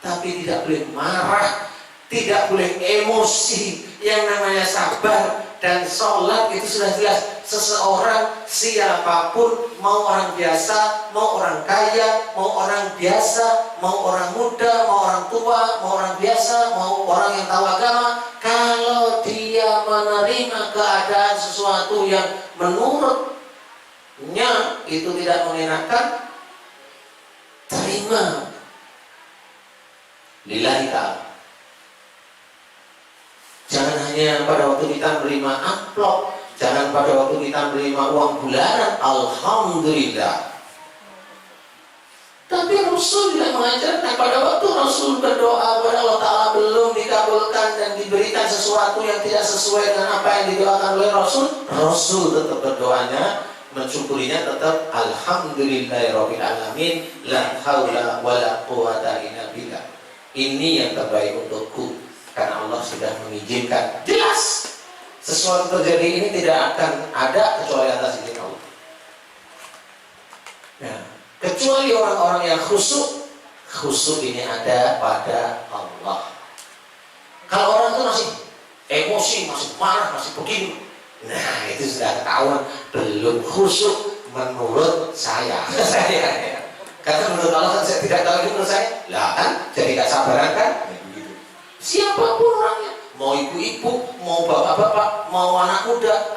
tapi tidak boleh marah, tidak boleh emosi. Yang namanya sabar dan sholat itu sudah jelas. Seseorang siapapun, mau orang biasa, mau orang kaya, mau orang biasa, mau orang muda, mau orang tua, mau orang biasa, mau orang yang tahu agama, kalau dia menerima keadaan sesuatu yang menurutnya itu tidak mengenakan, terima lillahi ta'ala. Jangan hanya pada waktu kita menerima amplop, jangan pada waktu kita menerima uang bulanan, alhamdulillah. Tapi Rasul tidak mengajarkan pada waktu Rasul berdoa kepada Allah Ta'ala belum dikabulkan dan diberikan sesuatu yang tidak sesuai dengan apa yang didoakan oleh Rasul, Rasul tetap berdoanya, mensyukurinya tetap alhamdulillahirabbil alamin, la haula wala quwata illa billah. Ini yang terbaik untukku, karena Allah sudah mengizinkan. Jelas sesuatu terjadi ini tidak akan ada kecuali atas izin Allah. Nah, kecuali orang-orang yang khusyuk, khusyuk ini ada pada Allah. Kalau orang itu masih emosi, masih marah, masih begini, Nah itu sudah ketahuan belum khusyuk menurut saya. Karena menurut Allah kan saya tidak tahu, itu menurut saya lah kan jadi gak sabaran kan. Siapapun orangnya, mau ibu-ibu, mau bapak-bapak, mau anak muda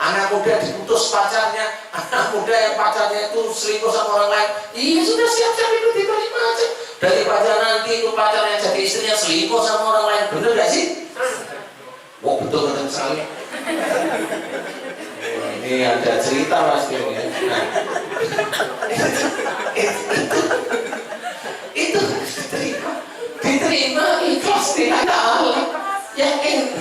diputus pacarnya, anak muda yang pacarnya itu selingkuh sama orang lain, iya sudah siap-siap itu diterima aja. Daripada nanti itu pacarnya jadi istrinya selingkuh sama orang lain, bener gak sih? Wah betul betul sekali. Ini ada cerita mas ya. Nah, itu diterima ikhlas tidak Allah yakin.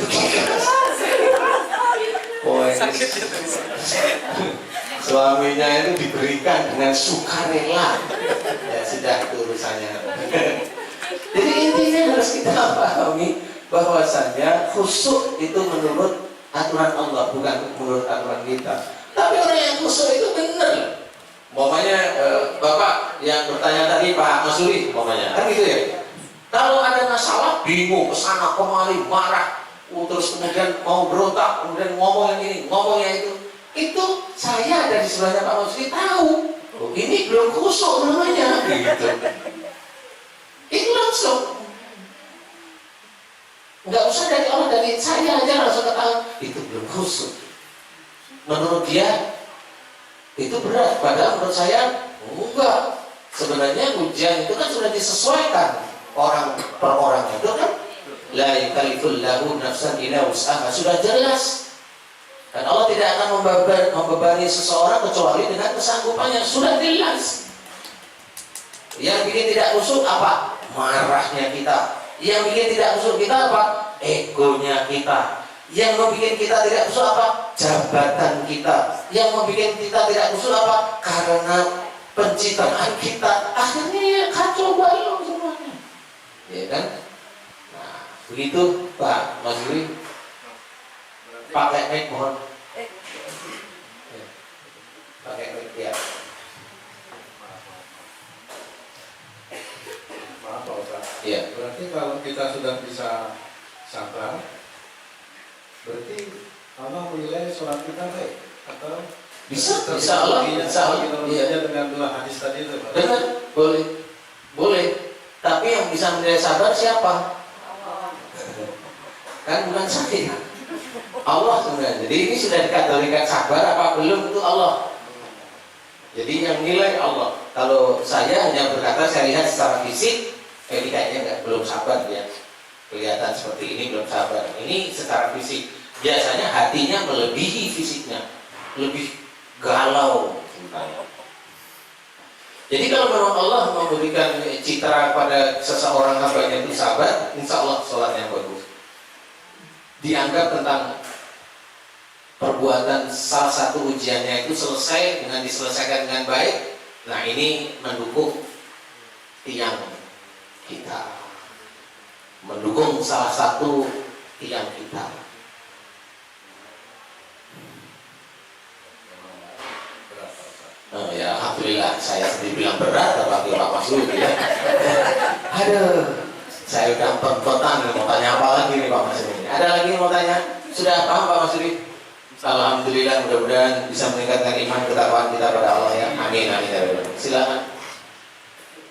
Suaminya itu diberikan dengan sukarela. Ya sudah itu urusannya. Jadi intinya harus kita pahami bahwasanya khusyuk itu menurut aturan Allah, bukan menurut aturan kita. Tapi orang yang khusyuk itu benar. Umpamanya Bapak yang bertanya tadi Pak Masuri, umpamanya kan gitu ya. Kalau ada masalah bingung kesana kemari marah, terus kemudian mau berontak, kemudian ngomong yang ini, ngomong yang itu saya ada di sebelahnya Pak Masuri tahu. Oh, ini belum khusyuk namanya, gitu. Itu langsung. Nggak usah dari Allah, dari saya aja langsung ketahuan itu belum khusyuk. Menurut dia itu berat, padahal menurut saya enggak. Sebenarnya ujian itu kan sudah disesuaikan orang per orang itu kan. La yukallifullahu nafsan illa wus'aha, sudah jelas. Dan Allah tidak akan membebani seseorang kecuali dengan kesanggupannya, sudah jelas. Yang bikin tidak khusyuk apa? Marahnya kita. Yang bikin tidak khusyuk kita apa? Egonya kita. Yang membuat kita tidak khusyuk apa? Jabatan kita. Yang membuat kita tidak khusyuk apa? Karena pencitraan kita. Akhirnya ya kacau balau semuanya. Ya kan? Nah, begitu Pak Mas Yuri. Pakai mic mohon. Ya. Pakai mic ya. Maaf Pak Ustaz. Iya. Berarti kalau kita sudah bisa sabar, berarti Allah menilai sholat kita baik atau Bisa Allah, iya dengan dua hadis tadi itu. Benar, boleh. Tapi yang bisa menilai sabar siapa? Kan bukan saya. Allah sebenarnya. Jadi ini sudah dikategorikan sabar apa belum itu Allah. Jadi yang nilai Allah. Kalau saya hanya berkata saya lihat secara fisik, ini kayaknya belum sabar ya. Kelihatan seperti ini belum sabar. Ini secara fisik. Biasanya hatinya melebihi fisiknya, lebih galau. Jadi kalau memang Allah memberikan citra pada seseorang hambanya itu sabar, insya Allah sholatnya bagus. Dianggap tentang perbuatan salah satu ujiannya itu selesai dengan diselesaikan dengan baik. Nah ini mendukung tiang kita, mendukung salah satu tiang kita. Ya alhamdulillah, saya sendiri bilang berat apalagi Pak Masud ya. Aduh, saya udah empet-empetan mau tanya apa lagi nih Pak Masud ini. Ada lagi yang mau tanya? Sudah paham Pak Masud? Alhamdulillah, mudah-mudahan bisa meningkatkan iman ketakwaan kita pada Allah ya. Amin amin ya rabbal alamin. Silakan.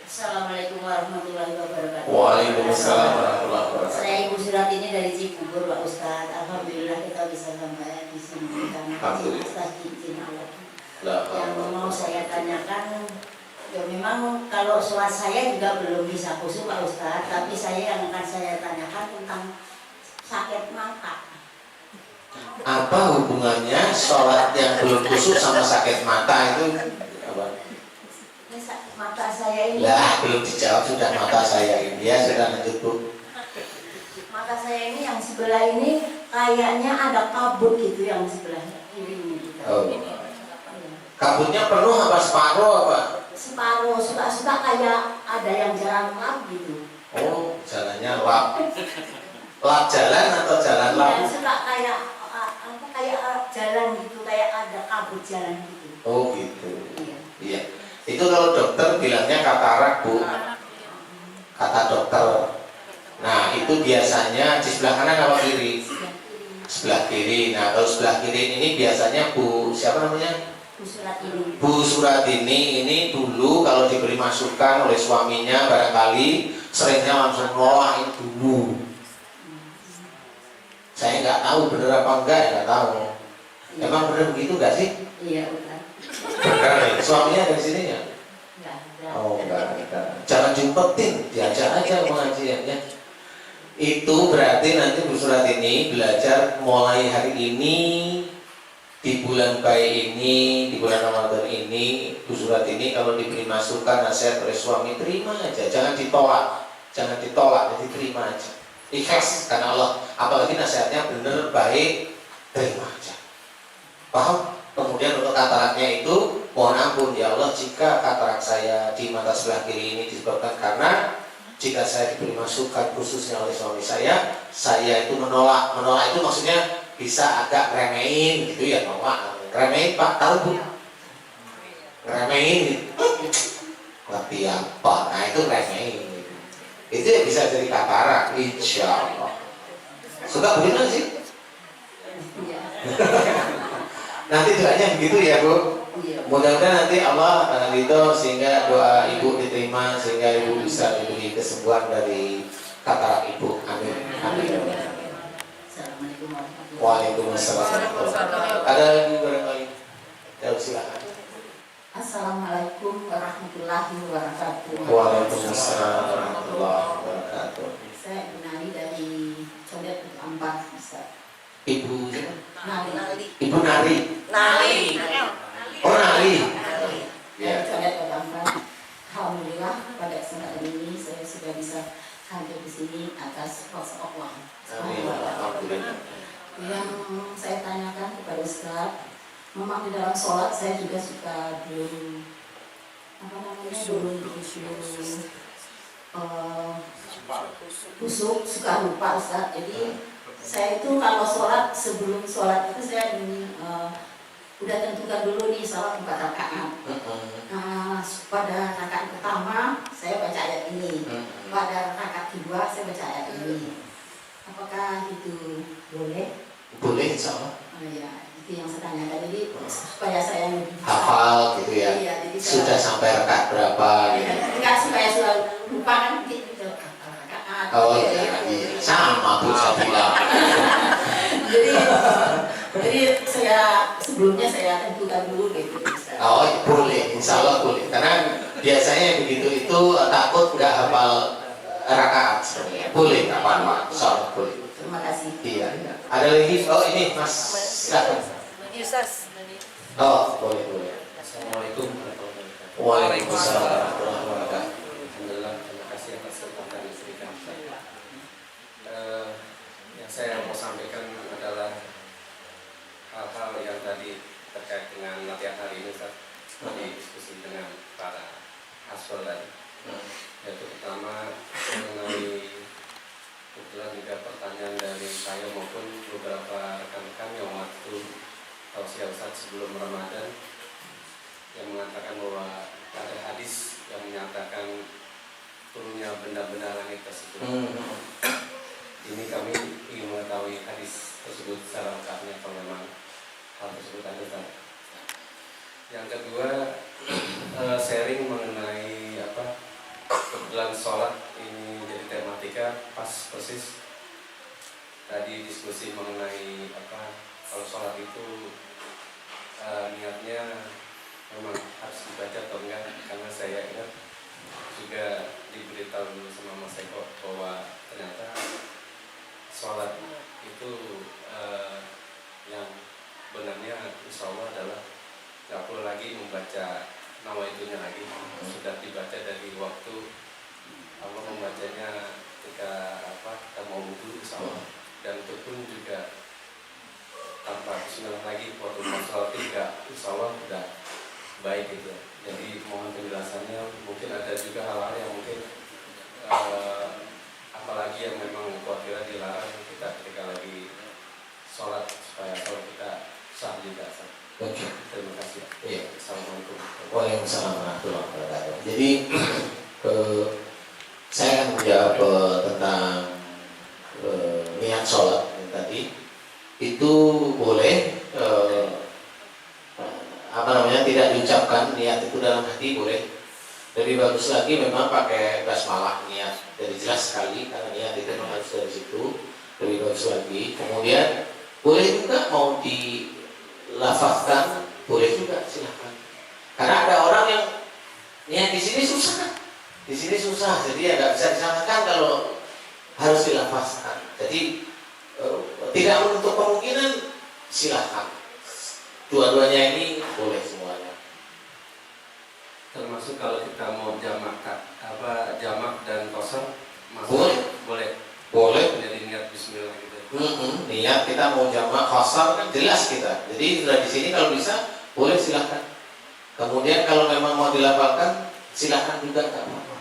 Assalamualaikum warahmatullahi wabarakatuh. Waalaikumsalam warahmatullahi wabarakatuh. Saya Ibu Surat ini dari Cibubur Pak Ustadz. Alhamdulillah kita bisa sampai di sini karena atas izin Allah. Yang mau saya tanyakan, ya memang kalau sholat saya juga belum bisa khusyuk Pak Ustadz, tapi yang akan saya tanyakan tentang sakit mata. Apa hubungannya sholat yang belum khusyuk sama sakit mata itu? Apa? Ini mata saya ini. Lah belum dijawab sudah mata saya ini ya sudah lanjut Bu. Mata saya ini yang sebelah ini kayaknya ada kabut gitu yang sebelah kiri ini. Oh. Kabutnya penuh apa separuh apa? Separuh, suka-suka kayak ada yang jalan lap gitu. Oh, jalannya lap. Lap jalan atau jalan lap? Ya, suka kayak jalan gitu, kayak ada kabut jalan gitu. Oh gitu. Iya. Iya. Itu kalau dokter bilangnya katarak Bu. Kata dokter. Nah itu biasanya di sebelah kanan apa kiri? sebelah kiri. Nah kalau sebelah kiri ini biasanya Bu siapa namanya? Bu Suratini ini dulu kalau diberi masukan oleh suaminya barangkali seringnya langsung nolak dulu. Saya nggak tahu bener apa enggak, ya nggak tahu. Emang bener begitu nggak sih? Iya, benar. Bener nih. Suaminya dari sini ya? Enggak ada. Oh enggak. Jangan diumpetin, diajak aja pengajiannya. Itu berarti nanti Bu Suratini belajar mulai hari ini, di bulan baik ini, di bulan Ramadan ini, Bu Suratini kalau diberi masukan nasihat oleh suami terima aja, jangan ditolak, jadi terima aja. Ikhlas karena Allah, apalagi nasihatnya benar baik, terima aja. Paham? Kemudian untuk kataraknya itu, mohon ampun ya Allah jika katarak saya di mata sebelah kiri ini disebabkan karena jika saya diberi masukan khususnya oleh suami saya itu menolak itu maksudnya bisa agak remehin gitu ya, nolak, remehin Pak, tahu Bu? Remehin gitu. Tapi apa? Nah itu remehin. Itu ya bisa jadi katarak, insya Allah. Suka begitu sih? Nanti doanya begitu ya Bu. Mudah-mudahan nanti Allah ridho sehingga doa ibu diterima sehingga ibu bisa diberi kesembuhan dari katarak ibu. Amin. Amin. Assalamualaikum warahmatullahi Waalaikumsalam. Ada lagi barangkali? Ya silakan. Assalamualaikum warahmatullahi wabarakatuh. Waalaikumsalam warahmatullahi wabarakatuh. Saya Ibu Nari dari Condet Ampat, Ustaz. Ibu Nari. Ibu Nari. Nari. Oh Nari. Ya. Condet Ampat. Alhamdulillah pada kesempatan ini saya sudah bisa hadir di sini atas kuasa Allah. Alhamdulillah. Yang saya tanyakan kepada Ustaz, memang di dalam sholat saya juga suka belum kusuk, suka lupa Ustaz. Jadi saya itu kalau sholat, sebelum sholat itu saya udah tentukan dulu nih sholat 4 rakaat. Nah, pada rakaat pertama saya baca ayat ini, pada rakaat kedua saya baca ayat ini. Apakah itu boleh? Boleh insya Allah. Oh, ya, itu yang saya tanyakan. Jadi supaya saya Hafal gitu ya. Iya, jadi Sudah sampai rakaat berapa? Gitu. Enggak supaya selalu lupa kan gitu rakaat. Oh iya, sama Bu saya bilang. jadi saya sebelumnya saya tentukan dulu gitu. Oh boleh, insya Allah boleh. Karena biasanya begitu itu takut nggak hafal rakaat sebenarnya. Boleh, nggak apa-apa. Insya Allah boleh. Terima kasih. Iya. Ada lagi? Oh ini Mas. Silakan. Yusas. Oh boleh. Assalamualaikum warahmatullahi wabarakatuh. Waalaikumsalam warahmatullahi wabarakatuh. Alhamdulillah, terima kasih atas kesempatan yang diberikan. Yang saya mau sampaikan adalah hal-hal yang tadi terkait dengan latihan hari ini, Ustaz. Tadi diskusi dengan para asal tadi. Yaitu pertama mengenai kebetulan juga pertanyaan dari saya maupun beberapa rekan-rekan yang waktu tausiah Ustaz sebelum Ramadan yang mengatakan bahwa ada hadis yang menyatakan turunnya benda-benda langit tersebut. Ini kami ingin mengetahui hadis tersebut secara lengkapnya kalau memang hal tersebut ada, Ustaz. Yang kedua, sharing mengenai kebetulan sholat ini jadi tematika pas persis tadi diskusi mengenai kalau sholat itu niatnya memang harus dibaca atau enggak, karena saya ingat juga diberitahu dulu sama Mas Eko bahwa ternyata sholat itu yang benarnya insya Allah adalah nggak perlu lagi membaca nama itunya lagi, sudah dibaca dari waktu Allah membacanya ketika kita mau wudhu insya Allah, dan itu pun juga tanpa bismillah lagi waktu sholat juga insya Allah udah baik gitu. Jadi mohon penjelasannya, mungkin ada juga hal-hal yang mungkin apalagi yang memang khawatir dilarang kita ketika lagi sholat supaya sholat kita sah juga. Oke. Terima kasih. Iya. Assalamualaikum. Waalaikumsalam warahmatullahi wabarakatuh. Jadi saya akan menjawab tentang niat sholat yang tadi ucapkan niat itu dalam hati boleh. Lebih bagus lagi memang pakai basmalah niat, jadi jelas sekali karena niat itu memang harus dari situ. Lebih bagus lagi. Kemudian boleh juga mau dilafazkan, boleh juga silakan. Karena ada orang yang niat di sini susah, jadi ya nggak bisa disamakan kalau harus dilafazkan. Jadi tidak menutup kemungkinan, silakan. Dua-duanya ini boleh semuanya. Termasuk kalau kita mau jamak dan qasar, boleh jadi niat bismillah gitu. Niat kita mau jamak qasar kan jelas kita. Jadi sudah di sini kalau bisa boleh silakan. Kemudian kalau memang mau dilafalkan silakan juga, nggak apa-apa.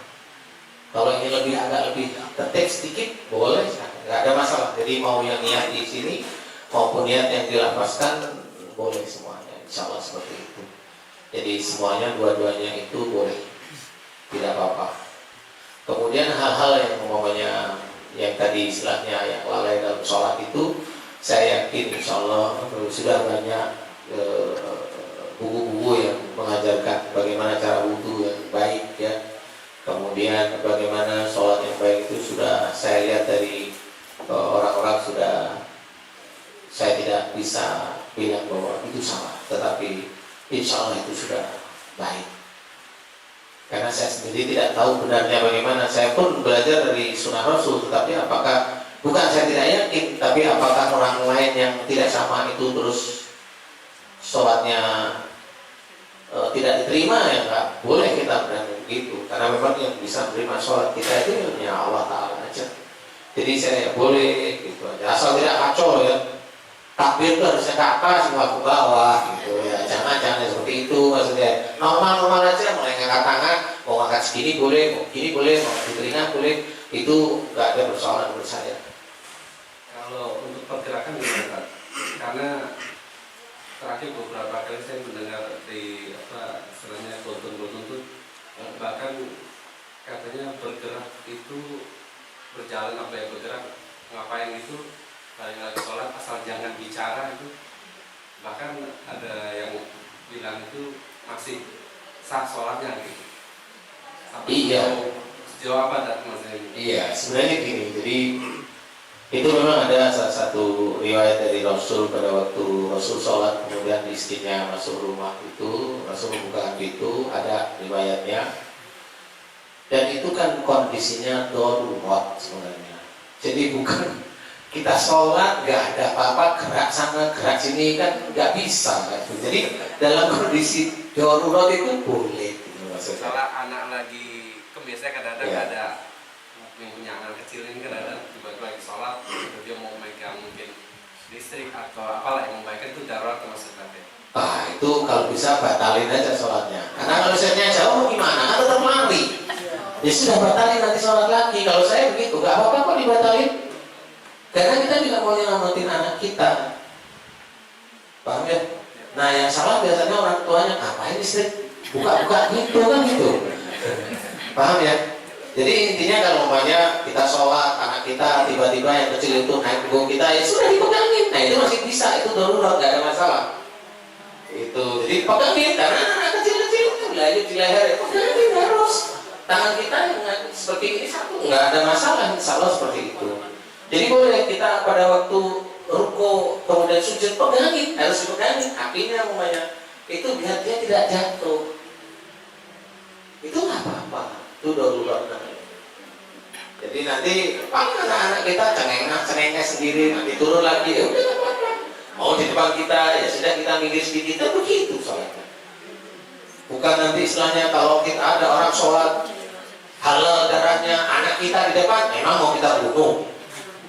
Kalau ini agak lebih tertib sedikit boleh, nggak ada masalah. Jadi mau yang niat di sini maupun niat yang dilafazkan boleh semuanya. Insya Allah seperti itu. Jadi semuanya dua-duanya itu boleh, tidak apa-apa. Kemudian hal-hal yang umpamanya yang tadi istilahnya yang lalai dalam sholat itu, saya yakin insya Allah sudah banyak buku-buku yang mengajarkan bagaimana cara wudhu yang baik ya. Kemudian bagaimana sholat yang baik itu sudah saya lihat dari orang-orang sudah, saya tidak bisa bilang bahwa itu salah, tetapi insya Allah itu sudah baik. Karena saya sendiri tidak tahu benarnya bagaimana. Saya pun belajar dari sunnah Rasul, tetapi apakah, bukan saya tidak yakin, tapi apakah orang lain yang tidak sama itu terus sholatnya tidak diterima, ya nggak boleh kita berani begitu. Karena memang yang bisa menerima sholat kita itu ya Allah Ta'ala aja. Jadi saya boleh gitu aja, asal tidak kacau ya. Takbir itu harusnya ke atas, semua ke bawah gitu ya. Jangan seperti itu maksudnya. Normal aja, mulai ngangkat tangan, mau ngangkat segini boleh, mau gini boleh, mau di telinga boleh. Itu nggak ada persoalan menurut saya. Kalau untuk pergerakan gimana? Karena terakhir beberapa kali saya mendengar di istilahnya kultur tuh, bahkan katanya bergerak itu berjalan bergerak ngapain itu, paling lagi sholat asal jangan bicara itu. Bahkan ada yang bilang itu masih sah sholatnya gitu. Iya. Sejauh apa maksudnya? Iya, sebenarnya gini. Jadi itu memang ada salah satu riwayat dari Rasul pada waktu Rasul sholat kemudian istrinya masuk rumah itu, Rasul membuka pintu, ada riwayatnya. Dan itu kan kondisinya darurat sebenarnya. Jadi bukan kita sholat nggak ada apa-apa, gerak sana gerak sini kan nggak bisa kan. Jadi dalam kondisi darurat itu boleh gitu maksudnya. Kalau anak lagi biasanya kadang-kadang Ya. ada yang punya anak kecil ini kadang-kadang tiba-tiba lagi sholat dia mau megang mungkin listrik atau apalah yang membaikkan itu darurat maksudnya. Itu kalau bisa batalin aja sholatnya. Karena kalau sholatnya jauh gimana? Kan tetap lari. Ya sudah batalin nanti sholat lagi. Kalau saya begitu nggak apa-apa kok dibatalin. Karena kita juga mau nyelamatin anak kita, paham ya? Nah yang salah biasanya orang tuanya, ngapain listrik? Buka-buka gitu kan gitu, paham ya? Jadi intinya kalau umpamanya kita sholat, anak kita tiba-tiba yang kecil itu naik punggung kita, ya sudah dipegangin. Nah itu masih bisa, itu darurat, nggak ada masalah. Itu jadi pegangin, karena anak kecil-kecil itu belajar di leher, ya pegangin harus. Tangan kita yang seperti ini satu, nggak ada masalah, insya Allah seperti itu. Jadi boleh kita pada waktu ruko kemudian sujud pegangin, harus dipegangin kakinya umpamanya itu biar dia tidak jatuh. Itu nggak apa-apa, itu darurat namanya. Jadi nanti paling anak-anak kita cengengah sendiri nanti turun lagi, ya udah nggak apa-apa. Mau di depan kita ya sudah kita minggir sedikit, kita begitu sholatnya. Bukan nanti istilahnya kalau kita ada orang sholat halal darahnya anak kita di depan, memang mau kita bunuh.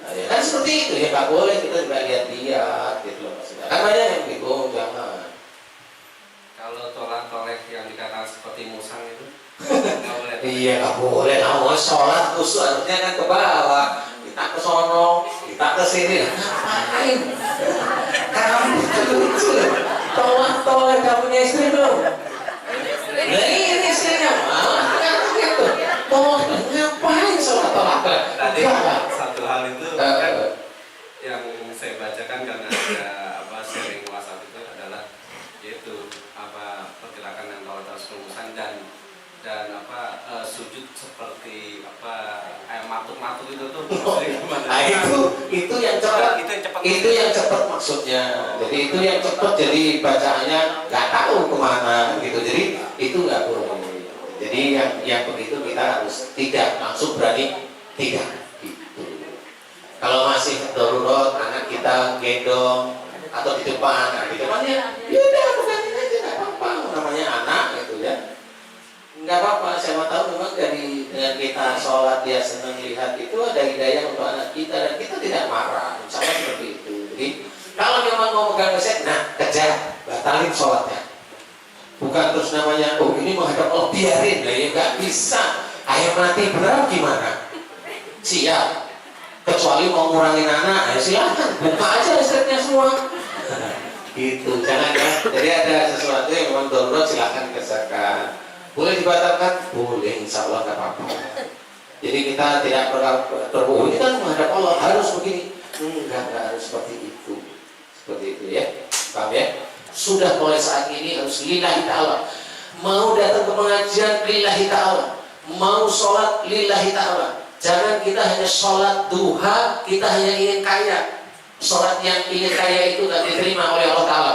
Ya kan seperti itu ya, nggak boleh kita juga lihat-lihat gitu loh maksudnya. Kan banyak yang begitu, jangan. Kalau tolak-tolek yang dikatakan seperti musang itu nggak boleh. Iya nggak boleh, mau sholat khusus harusnya kan ke bawah, kita ke sono, kita ke sini, ngapain? Kamu lucu, tolak-tolek kamu punya istri belum? Nah ini istrinya malah kan gitu, tolak ngapain sholat tolak? Tadi satu hal itu kan yang saya bacakan karena ada sharing WhatsApp itu adalah yaitu pergerakan yang tolak bergusan dan sujud seperti matuk-matuk itu tuh nah itu yang cepat, itu yang cepat maksudnya. Jadi itu yang cepat, jadi bacaannya nggak tahu kemana gitu. Jadi itu nggak boleh. Jadi yang begitu kita harus tidak langsung berani tidak gitu. Kalau masih darurat anak kita gendong atau di depan, nah di depannya ya udah pegangan aja, nggak apa-apa, namanya anak gitu ya. Nggak apa-apa, siapa tahu memang dengan kita sholat dia senang lihat itu ada hidayah untuk anak kita dan kita tidak marah, sama seperti itu. Jadi kalau memang mau pegang resep, nah kejar, batalin sholatnya. Bukan terus namanya, oh ini menghadap Allah, biarin, nah ya nggak bisa. Ayam mati beneran gimana? Siap. Kecuali mau ngurangin anak, ya silahkan, buka aja resepnya semua. Gitu, jangan ya. Jadi ada sesuatu yang memang darurat, silahkan kerjakan. Boleh dibatalkan? Boleh, insya Allah nggak apa-apa. Jadi kita tidak berbohong, ini kan menghadap Allah, harus begini. Enggak harus seperti itu. Seperti itu ya, paham ya? Sudah mulai saat ini harus lillahi ta'ala. Mau datang ke pengajian lillahi ta'ala, mau sholat lillahi ta'ala. Jangan kita hanya sholat duha, kita hanya ingin kaya. Sholat yang ingin kaya itu tidak diterima oleh Allah Ta'ala.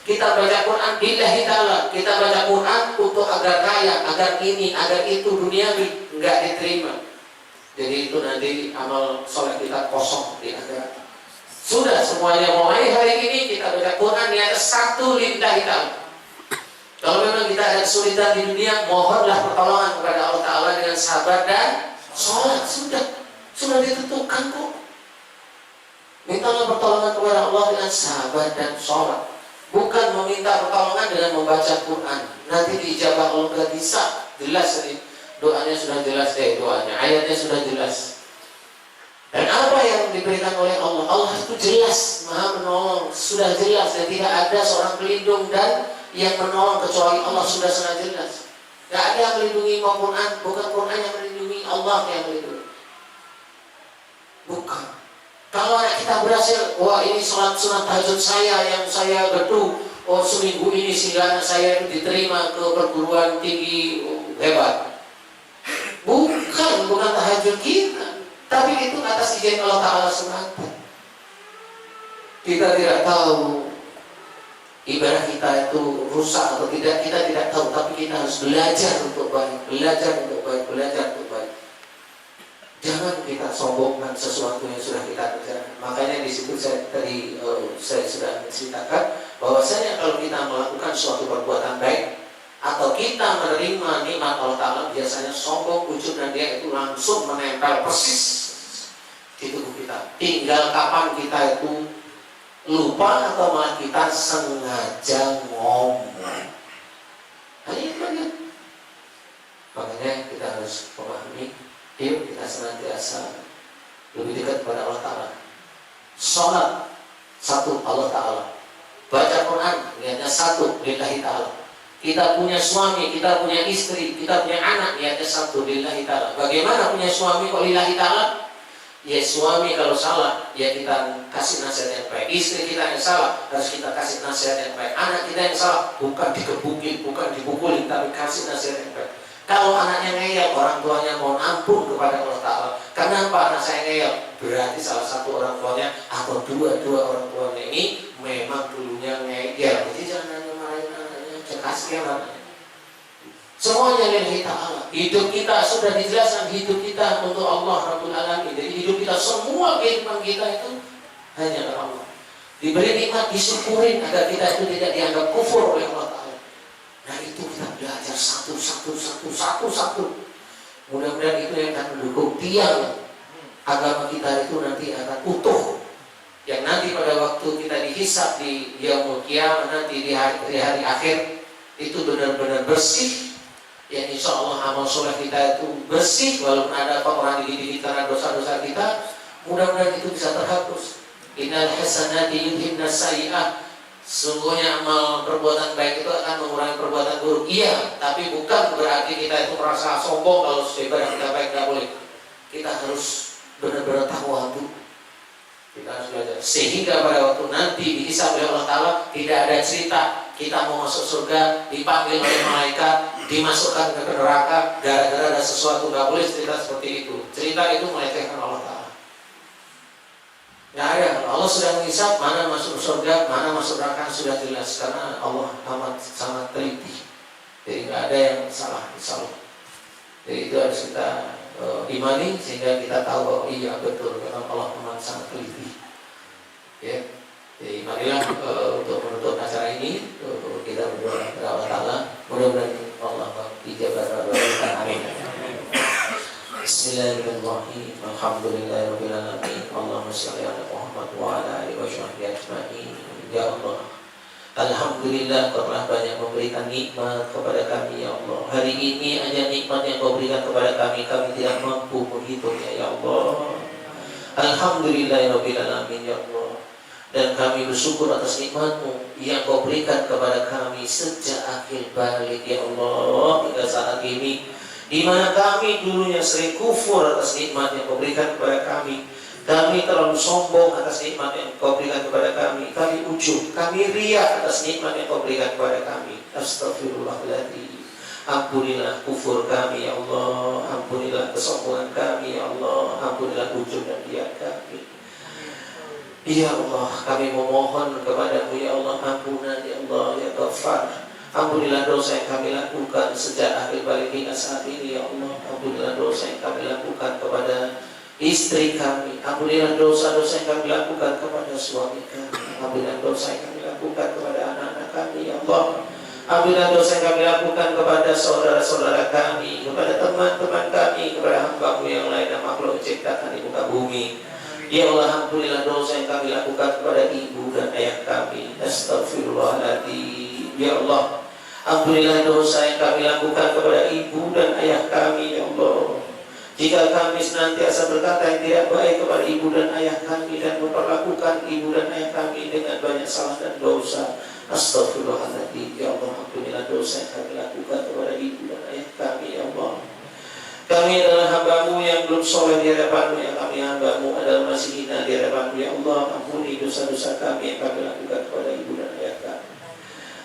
Kita baca Quran lillahi ta'ala, kita baca Quran untuk agar kaya, agar ini, agar itu duniawi, enggak diterima. Jadi itu nanti amal sholat kita kosong di akhirat. Sudah semuanya mulai hari ini kita baca Quran di atas satu lillahi ta'ala. Kalau memang kita ada kesulitan di dunia, mohonlah pertolongan kepada Allah Ta'ala dengan sabar dan sholat. Sudah ditentukan kok. Mintalah pertolongan kepada Allah dengan sabar dan sholat. Bukan meminta pertolongan dengan membaca Quran. Nanti diijabah Allah nggak bisa. Jelas ini doanya sudah jelas doanya, ayatnya sudah jelas. Dan apa yang diberikan oleh Allah? Allah itu jelas, Maha menolong, sudah jelas dan tidak ada seorang pelindung dan yang menolong kecuali Allah, sudah sangat jelas. Tidak ada yang melindungi mau Quran, bukan Quran yang melindungi, Allah yang melindungi. Bukan. Kalau anak kita berhasil, wah ini sholat sunat tahajud saya yang saya gedu, oh seminggu ini sehingga anak saya itu diterima ke perguruan tinggi hebat. Bukan tahajud kita, tapi itu atas izin Allah Ta'ala semata. Kita tidak tahu ibadah kita itu rusak atau tidak, kita tidak tahu, tapi kita harus belajar untuk baik, belajar untuk baik, belajar untuk baik. Jangan kita sombongkan sesuatu yang sudah kita kerjakan. Makanya di situ saya sudah menceritakan bahwasanya kalau kita melakukan suatu perbuatan baik atau kita menerima nikmat Allah Ta'ala, biasanya sombong, ujub dan dia itu langsung menempel persis di tubuh kita. Tinggal kapan kita itu lupa atau malah kita sengaja ngomong. Hanya itu aja. Makanya kita harus memahami, yuk kita senantiasa lebih dekat kepada Allah Ta'ala. Sholat satu Allah Ta'ala, baca Quran niatnya satu lillahi ta'ala. Kita punya suami, kita punya istri, kita punya anak, niatnya satu lillahi ta'ala. Bagaimana punya suami kok lillahi ta'ala? Ya suami kalau salah, ya kita kasih nasihat yang baik. Istri kita yang salah, harus kita kasih nasihat yang baik. Anak kita yang salah, bukan dikebukin, bukan dipukulin, tapi kasih nasihat yang baik. Kalau anaknya ngeyel, orang tuanya mohon ampun kepada Allah Ta'ala. Kenapa anak saya ngeyel? Berarti salah satu orang tuanya atau dua orang tuanya ini memang dulunya ngeyel. Jadi jangan marahin anaknya, kasihan anaknya. Semuanya lillahi ta'ala. Hidup kita sudah dijelaskan, hidup kita untuk Allah Rabbul Alamin. Jadi hidup kita, semua kehidupan kita itu hanya karena Allah. Diberi nikmat, disyukurin agar kita itu tidak dianggap kufur oleh Allah Ta'ala. Nah itu kita belajar satu. Mudah-mudahan itu yang akan mendukung tiang agama kita itu nanti akan utuh. Yang nanti pada waktu kita dihisab di yaumul qiyamah, nanti di hari akhir itu benar-benar bersih. Ya insya Allah amal soleh kita itu bersih, walaupun ada kotoran di diri karena dosa-dosa kita, mudah-mudahan itu bisa terhapus. Innal hasanati yudhibna sayyi'ah. Sungguhnya amal perbuatan baik itu akan mengurangi perbuatan buruk. Iya, tapi bukan berarti kita itu merasa sombong kalau ibadah kita baik, tidak boleh. Kita harus benar-benar tawadhu. Kita harus belajar sehingga pada waktu nanti dihisab oleh Allah Ta'ala tidak ada cerita kita mau masuk surga, dipanggil oleh malaikat, dimasukkan ke neraka gara-gara ada sesuatu. Nggak boleh cerita seperti itu. Cerita itu melecehkan Allah Ta'ala. Nggak ada. Allah sudah menghisab mana masuk surga, mana masuk neraka sudah jelas, karena Allah amat sangat teliti. Jadi nggak ada yang salah, insya Allah. Jadi itu harus kita imani sehingga kita tahu bahwa iya betul, karena Allah amat sangat teliti. Ya. Jadi marilah untuk menutup acara ini kita berdoa kepada Allah Ta'ala, mudah-mudahan Allah ijabah doa. Amin. Bismillahirrahmanirrahim. Alhamdulillahirabbil alamin. Allahumma shalli ala Muhammad wa ala alihi washabbihi ajmain. Ya Allah, alhamdulillah Kau telah banyak memberikan nikmat kepada kami ya Allah. Hari ini aja nikmat yang Kau berikan kepada kami tidak mampu menghitungnya ya Allah. Alhamdulillahirabbil alamin ya Allah. Dan kami bersyukur atas nikmat-Mu yang Kau berikan kepada kami sejak akhir balik ya Allah hingga saat ini, di mana kami dulunya sering kufur atas nikmat yang Kau berikan kepada kami. Kami terlalu sombong atas nikmat yang Kau berikan kepada kami. Kami ujub, kami riya atas nikmat yang Kau berikan kepada kami. Astagfirullahaladzim. Ampunilah kufur kami ya Allah. Ampunilah kesombongan kami ya Allah. Ampunilah ujub dan riya kami. Ya Allah, kami memohon kepada-Mu ya Allah ampunan ya Allah ya Ghaffar. Ampunilah dosa yang kami lakukan sejak akhir balik hingga saat ini ya Allah. Ampunilah dosa yang kami lakukan kepada istri kami. Ampunilah dosa-dosa yang kami lakukan kepada suami kami. Ampunilah dosa yang kami lakukan kepada anak-anak kami ya Allah. Ampunilah dosa yang kami lakukan kepada saudara-saudara kami, kepada teman-teman kami, kepada hamba-Mu yang lain dan makhluk ciptaan di muka bumi. Ya Allah, ampunilah dosa yang kami lakukan kepada ibu dan ayah kami. Astagfirullahaladzim. Ya Allah, ampunilah dosa yang kami lakukan kepada ibu dan ayah kami ya Allah. Jika kami senantiasa berkata yang tidak baik kepada ibu dan ayah kami dan memperlakukan ibu dan ayah kami dengan banyak salah dan dosa, astagfirullahaladzim. Ya Allah, ampunilah dosa yang kami lakukan kepada ibu dan ayah kami ya Allah. Kami adalah hamba-Mu yang belum soleh di hadapan-Mu, yang kami hamba-Mu adalah masih hina di hadapan-Mu ya Allah. Ampuni dosa-dosa kami yang kami lakukan kepada ibu dan ayah kami.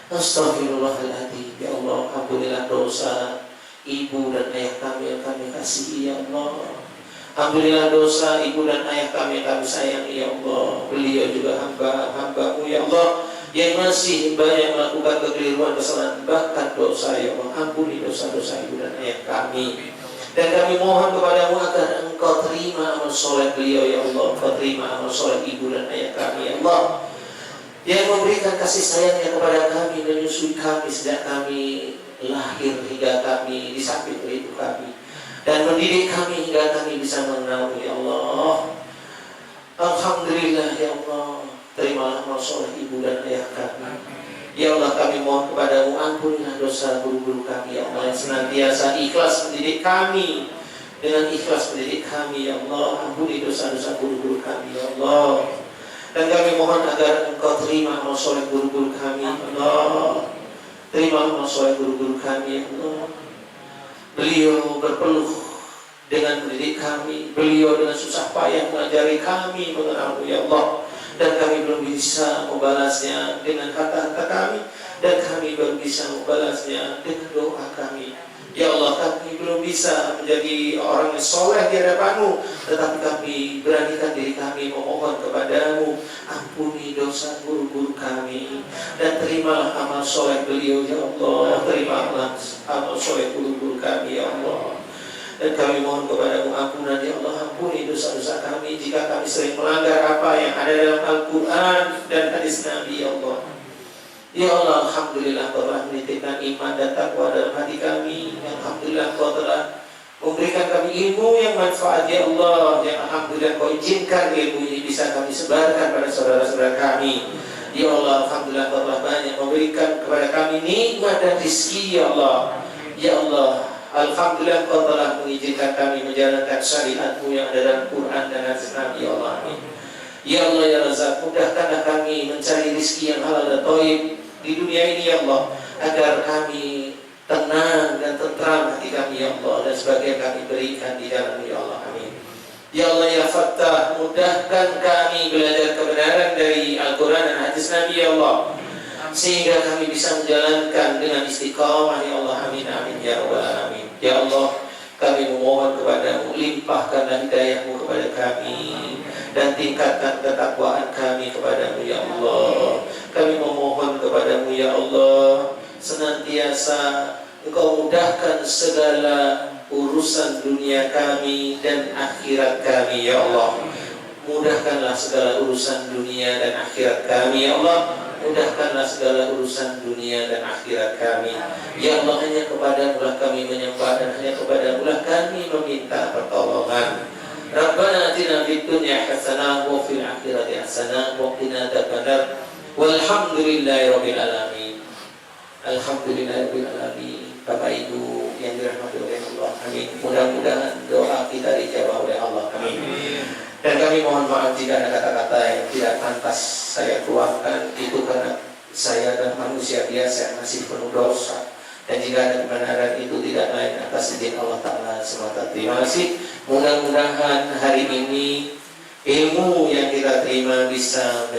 Astagfirullahaladzim. Ya Allah, ampunilah dosa ibu dan ayah kami yang kami kasihi ya Allah. Ampunilah dosa ibu dan ayah kami yang kami sayangi ya Allah. Beliau juga hamba-Mu ya Allah, yang masih banyak melakukan kekeliruan, kesalahan, bahkan dosa ya Allah. Ampuni dosa-dosa ibu dan ayah kami. Dan kami mohon kepada-Mu agar Engkau terima amal soleh beliau ya Allah. Engkau terima amal soleh ibu dan ayah kami ya Allah, yang memberikan kasih sayangnya kepada kami, menyusui kami sejak kami lahir hingga kami di samping ibu kami, dan mendidik kami hingga kami bisa mengenal-Mu ya Allah. Alhamdulillah ya Allah, terimalah amal soleh ibu dan ayah kami. Ya Allah, kami mohon kepada-Mu, ampunilah dosa guru-guru kami ya Allah, yang senantiasa ikhlas mendidik kami, dengan ikhlas mendidik kami ya Allah. Ampuni dosa-dosa guru-guru kami ya Allah. Dan kami mohon agar Engkau terima amal soleh guru-guru kami ya Allah. Terima amal soleh guru-guru kami ya Allah. Beliau berpeluh dengan mendidik kami, beliau dengan susah payah mengajari kami mengenal-Mu ya Allah. Dan kami belum bisa membalasnya dengan kata-kata kami, dan kami belum bisa membalasnya dengan doa kami. Ya Allah, kami belum bisa menjadi orang yang soleh di hadapan-Mu, tetapi kami beranikan diri kami memohon kepada-Mu, ampuni dosa guru-guru kami, dan terimalah amal soleh beliau ya Allah. Terimalah amal soleh guru-guru kami ya Allah. Dan kami mohon kepada-Mu ampunan ya Allah. Ampuni dosa-dosa kami jika kami sering melanggar apa yang ada dalam Al-Quran dan hadis Nabi ya Allah. Ya Allah, alhamdulillah Kau telah menitipkan iman dan takwa dalam hati kami. Alhamdulillah Kau telah memberikan kami ilmu yang manfaat ya Allah. Yang alhamdulillah Kau izinkan ilmu ini bisa kami sebarkan pada saudara-saudara kami. Ya Allah, alhamdulillah Kau telah banyak memberikan kepada kami nikmat dan rezeki ya Allah. Ya Allah, alhamdulillah Kau telah mengizinkan kami menjalankan syariat-Mu yang ada dalam Quran dan hadis Nabi ya Allah. Ya Allah ya Razak, mudahkanlah kami mencari rezeki yang halal dan thayyib di dunia ini ya Allah, agar kami tenang dan tentram hati kami ya Allah, dan sebagian kami berikan di jalan ya Allah. Amin. Ya Allah ya Fattah, mudahkan kami belajar kebenaran dari Al-Quran dan hadis Nabi ya Allah, sehingga kami bisa menjalankan dengan istiqamah. Ya Allah, amin amin ya rabbal alamin. Ya Allah, kami memohon kepadamu, limpahkanlah hidayahmu kepada kami dan tingkatkan ketakwaan kami kepadamu ya Allah. Kami memohon kepadamu ya Allah, senantiasa Engkau mudahkan segala urusan dunia kami dan akhirat kami ya Allah. Mudahkanlah segala urusan dunia dan akhirat kami ya Allah. Mudahkanlah segala urusan dunia dan akhirat kami ya Allah. Hanya kepadamu lah kami menyembah dan hanya kepadamu lah kami meminta pertolongan. Rabbana atina fid dunya hasanah wa fil akhirati hasanah wa qina adzabannar. Walhamdulillahirabbil alamin. Alhamdulillahirabbil alamin. Bapak Ibu yang dirahmati oleh Allah, amin. Mudah-mudahan doa kita dijawab oleh Allah, amin. Dan kami mohon maaf jika ada kata-kata yang tidak pantas saya keluarkan, itu karena saya dan manusia biasa yang masih penuh dosa. Dan jika ada kebenaran itu tidak lain atas izin Allah Ta'ala semata. Terima kasih. Mudah-mudahan hari ini ilmu yang kita terima bisa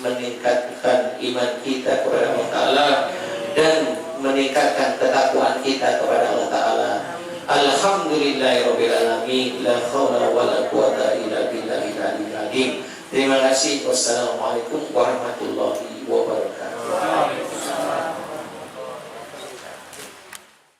meningkatkan iman kita kepada Allah Ta'ala dan meningkatkan ketakwaan kita kepada Allah Ta'ala. Alhamdulillahirabbil alamin. La haula wala quwata illa billahil aliyyil azim. Terima kasih. Wassalamualaikum warahmatullahi